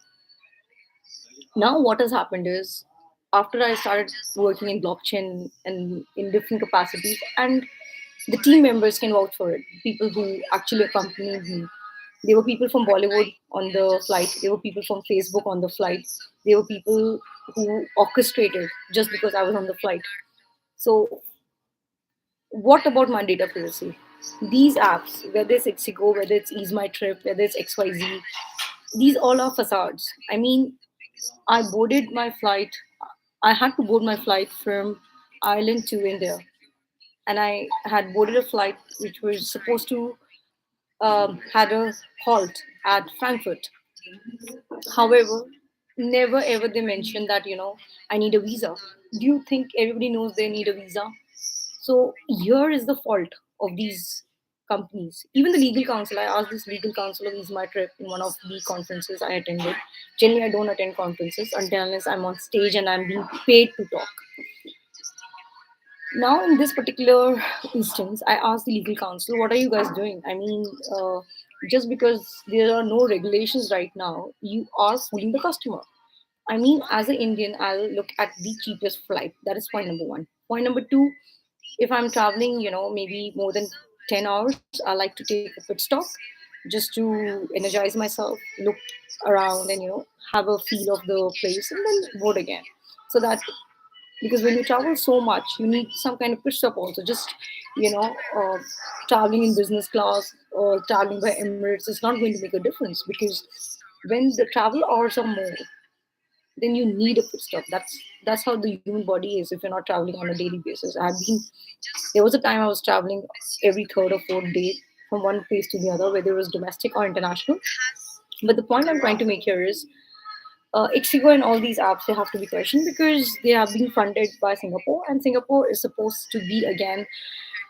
Now what has happened is, after I started working in blockchain and in different capacities, and the team members can vouch for it. People who actually accompanied me. There were people from Bollywood on the flight. There were people from Facebook on the flight. There were people who orchestrated just because I was on the flight. So, what about my data privacy? These apps, whether it's Ixigo, whether it's Ease My Trip, whether it's XYZ, these all are facades. I mean, I boarded my flight. I had to board my flight from Ireland to India, and I had boarded a flight which was supposed to had a halt at Frankfurt. However, never ever they mentioned that I need a visa. Do you think everybody knows they need a visa? So here is the fault of these companies. Even the legal counsel. I asked this legal counsel of Ease My Trip in one of the conferences I attended. Generally, I don't attend conferences until unless I'm on stage and I'm being paid to talk. Now in this particular instance, I asked the legal counsel, what are you guys doing? I mean, just because there are no regulations right now, you are fooling the customer. I mean, as an Indian, I'll look at the cheapest flight. That is point number one. Point number two, if I'm traveling, maybe more than 10 hours, I like to take a pit stop just to energize myself, look around, and have a feel of the place, and then board again. So that, because when you travel so much, you need some kind of pit stop also. Just you know uh, traveling in business class or traveling by Emirates is not going to make a difference, because when the travel hours are more, then you need a pit stop. That's how the human body is if you're not traveling on a daily basis. There was a time I was traveling every third or fourth day from one place to the other, whether it was domestic or international. But the point I'm trying to make here is Ixigo and all these apps, they have to be questioned because they are being funded by Singapore, and Singapore is supposed to be again,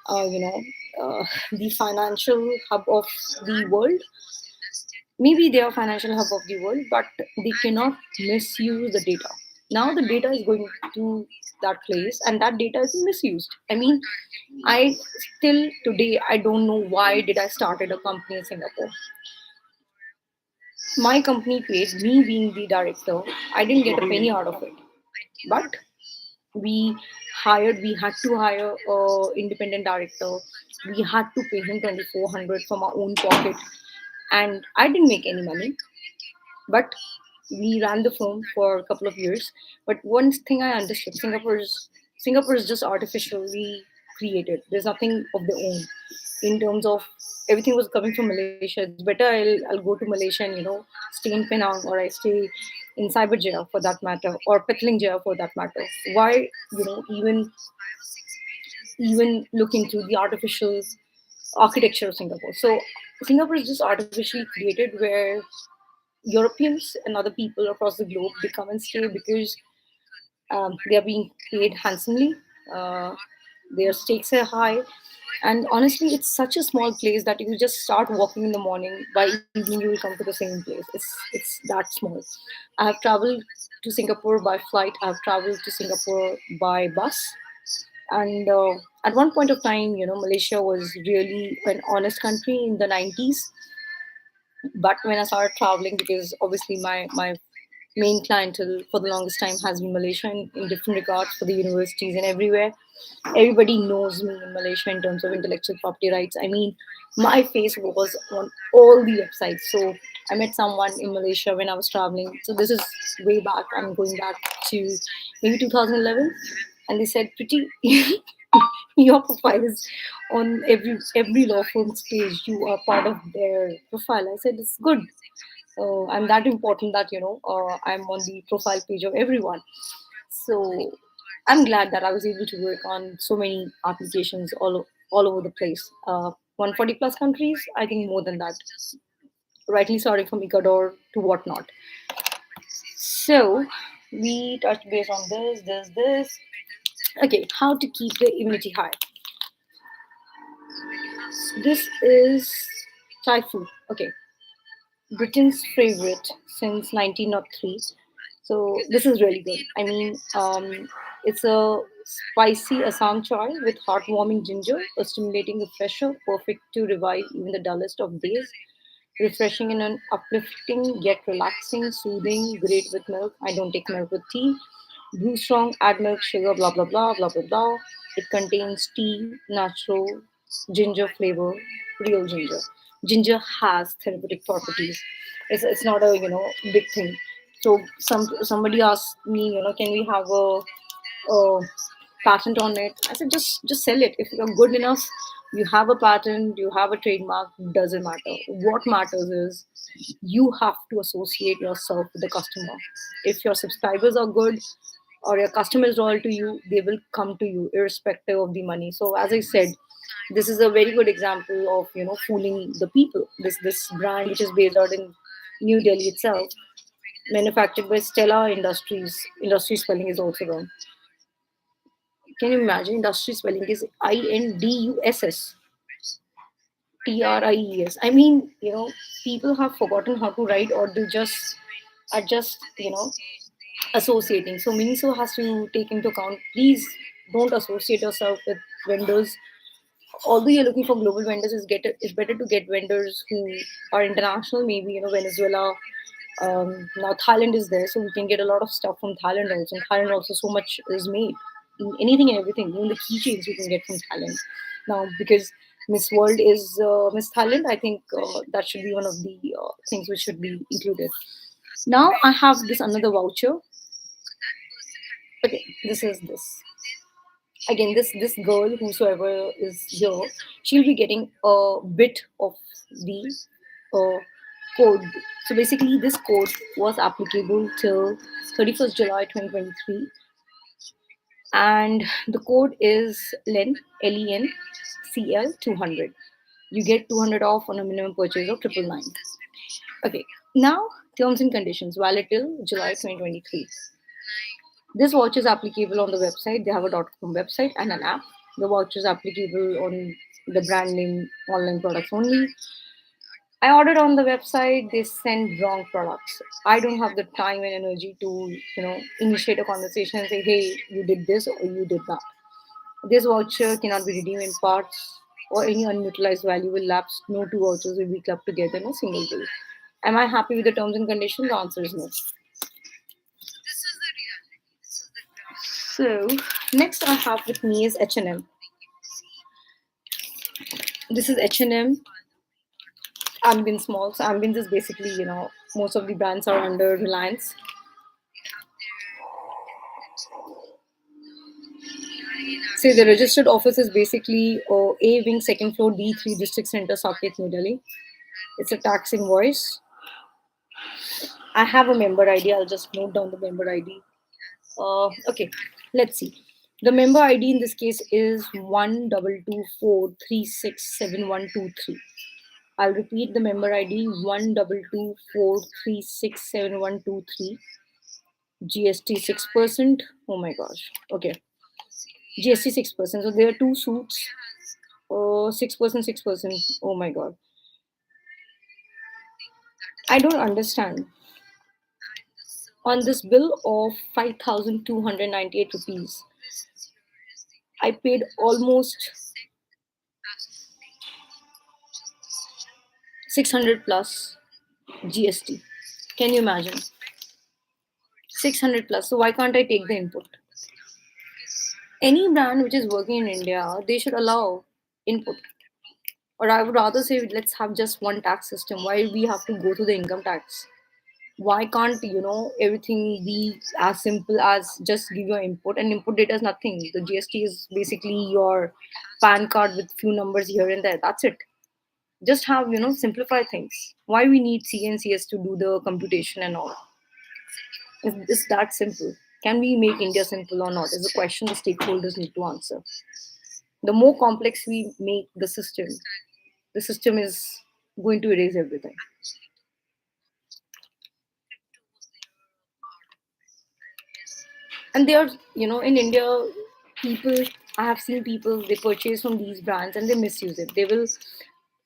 uh, you know, the financial hub of the world. Maybe they are financial hub of the world, but they cannot misuse the data. Now the data is going to that place, and that data is misused. I mean, I still today I don't know why did I started a company in Singapore. My company paid me being the director. I didn't get a penny out of it, but we we had to hire a independent director. We had to pay him 2,400 from our own pocket, and I didn't make any money. But we ran the firm for a couple of years. But one thing I understood, Singapore is just artificially created. There's nothing of their own in terms of everything was coming from Malaysia. It's better I'll go to Malaysia and stay in Penang, or I stay in Cyberjaya for that matter, or Petlingjaya for that matter. Why even look into the artificial architecture of Singapore? So Singapore is just artificially created where Europeans and other people across the globe they come and stay because they are being paid handsomely. Uh, their stakes are high, and honestly, it's such a small place that you just start walking in the morning. By evening, you will come to the same place. It's that small. I have traveled to Singapore by flight. I have traveled to Singapore by bus, and at one point of time, Malaysia was really an honest country in the 90s. But when I started traveling, because obviously my main clientele for the longest time has been Malaysia in different regards for the universities and everywhere. Everybody knows me in Malaysia in terms of intellectual property rights. I mean, my face was on all the websites. So I met someone in Malaysia when I was traveling. So this is way back. I'm going back to maybe 2011, and they said, "Pretty, your profile is on every law firm's page. You are part of their profile." I said, "It's good. I'm that important that I'm on the profile page of everyone." So I'm glad that I was able to work on so many applications all over the place. 140 plus countries, I think more than that. Rightly starting from Ecuador to whatnot. So we touched base on this. Okay, how to keep the immunity high. This is Thai food. Okay, Britain's favorite since 1903. So this is really good. I mean, it's a spicy Assam chai with heartwarming ginger, a stimulating refresher, perfect to revive even the dullest of days. Refreshing and an uplifting yet relaxing, soothing, great with milk. I don't take milk with tea. Brew strong, add milk, sugar, blah blah blah blah blah blah. It contains tea, natural ginger flavor, real ginger. Ginger has therapeutic properties. It's not a big thing. So somebody asked me, can we have a patent on it? I said just sell it. If you're good enough, you have a patent, you have a trademark. Doesn't matter. What matters is you have to associate yourself with the customer. If your subscribers are good or your customer is loyal to you, they will come to you irrespective of the money. So as I said, this is a very good example of fooling the people. This brand, which is based out in New Delhi itself, manufactured by Stella Industries. Industry spelling is also wrong. Can you imagine? Industry spelling is Induss. Tries. I mean, people have forgotten how to write, or they just are just associating. So Miniso has to take into account. Please don't associate yourself with vendors. Although you're looking for global vendors, it's better to get vendors who are international. Maybe Venezuela. Now Thailand is there, so we can get a lot of stuff from Thailand also. In Thailand also, so much is made. Anything and everything, even the keychains you can get from Thailand. Now, because Miss World is Miss Thailand, I think that should be one of the things which should be included. Now I have this another voucher. Okay, this is this. Again, this girl, whosoever is here, she'll be getting a bit of the uh, code. So basically, this code was applicable till 31st July 2023, and the code is LEN, LEN CL 200. You get 200 off on a minimum purchase of 999. Okay, now terms and conditions valid till July 2023. This watch is applicable on the website. They have a .com website and an app. The watch is applicable on the brand name online products only. I ordered on the website. They send wrong products. I don't have the time and energy to initiate a conversation and say, hey, you did this or you did that. This voucher cannot be redeemed in parts or any unutilized value will lapse. No two vouchers will be clubbed together in a single bill. Am I happy with the terms and conditions? The answer is no. So next I have with me is H&M. This is H&M Ambience Malls. Ambience is basically, most of the brands are under Reliance. See, the registered office is basically A Wing, second floor, D3, District Center, Saket, New Delhi. It's a tax invoice. I have a member ID. I'll just note down the member ID. Okay, let's see. The member ID in this case is 12243671123. I'll repeat the member ID 12243671123. GST 6%. Oh my gosh. Okay. GST 6%. So there are two suits. 6%, 6%. Oh my god. I don't understand. On this bill of 5,298 rupees, I paid almost 600 plus GST. Can you imagine? 600 plus. So why can't I take the input? Any brand which is working in India, they should allow input. Or I would rather say, let's have just one tax system. Why we have to go to the income tax? Why can't everything be as simple as just give your input, and input data is nothing. The GST is basically your PAN card with few numbers here and there. That's it. Just have simplify things. Why we need CNCS to do the computation and all? It's that simple. Can we make India simple or not? Is a question the stakeholders need to answer. The more complex we make the system is going to erase everything. And they are, in India, people, I have seen people, they purchase from these brands and they misuse it. They will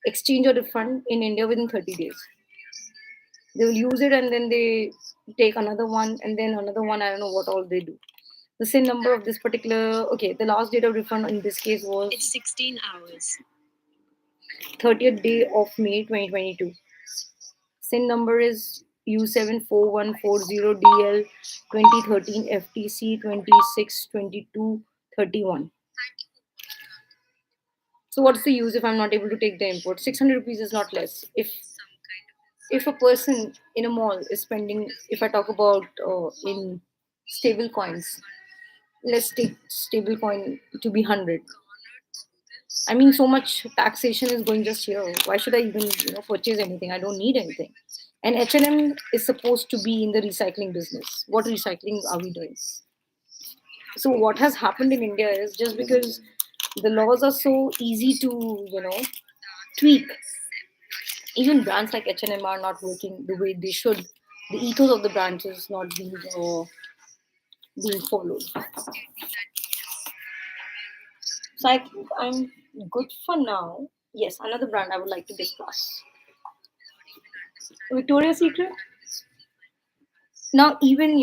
exchange or refund in India within 30 days. They will use it and then they take another one and then another one. I don't know what all they do. The SIN number of this particular, okay, the last date of refund in this case was it's 16 hours, 30th day of May 2022. SIN number is U741440DL 2013 FTC 262231. So what's the use if I'm not able to take the input? 600 rupees is not less. If a person in a mall is spending, if I talk about in stable coins, let's take stable coin to be 100. I mean, so much taxation is going just here. Why should I even purchase anything? I don't need anything. And H&M is supposed to be in the recycling business. What recycling are we doing? So what has happened in India is, just because the laws are so easy to tweak, even brands like H&M are not working the way they should. The ethos of the brands is not being followed. So I think I'm good for now. Yes, another brand I would like to discuss. Victoria's Secret. Now, even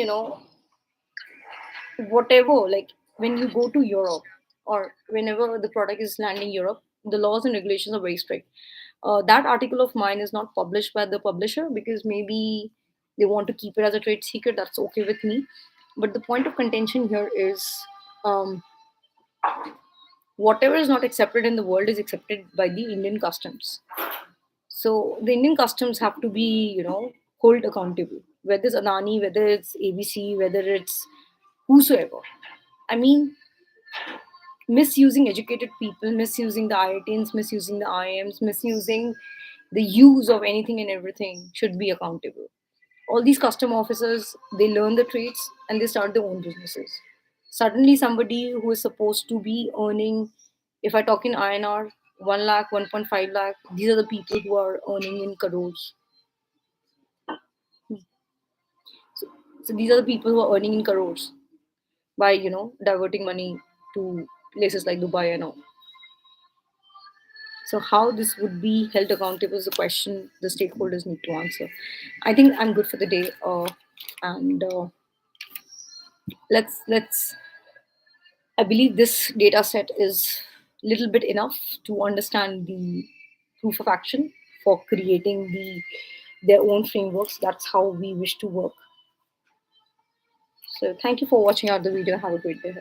whatever, like when you go to Europe or whenever the product is landing Europe, the laws and regulations are very strict. That article of mine is not published by the publisher because maybe they want to keep it as a trade secret. That's okay with me. But the point of contention here is, um, whatever is not accepted in the world is accepted by the Indian customs. So the Indian customs have to be, hold accountable. Whether it's Adani, whether it's ABC, whether it's whosoever. I mean, misusing educated people, misusing the IITs, misusing the IIMs, misusing the use of anything and everything should be accountable. All these custom officers, they learn the trades and they start their own businesses. Suddenly, somebody who is supposed to be earning, if I talk in INR, 1 lakh, 1.5 lakh. These are the people who are earning in crores. So, so these are the people who are earning in crores by diverting money to places like Dubai and all. So how this would be held accountable is a question the stakeholders need to answer. I think I'm good for the day, and let's. I believe this data set is little bit enough to understand the proof of action for creating their own frameworks. That's how we wish to work. So thank you for watching out the video. Have a great day.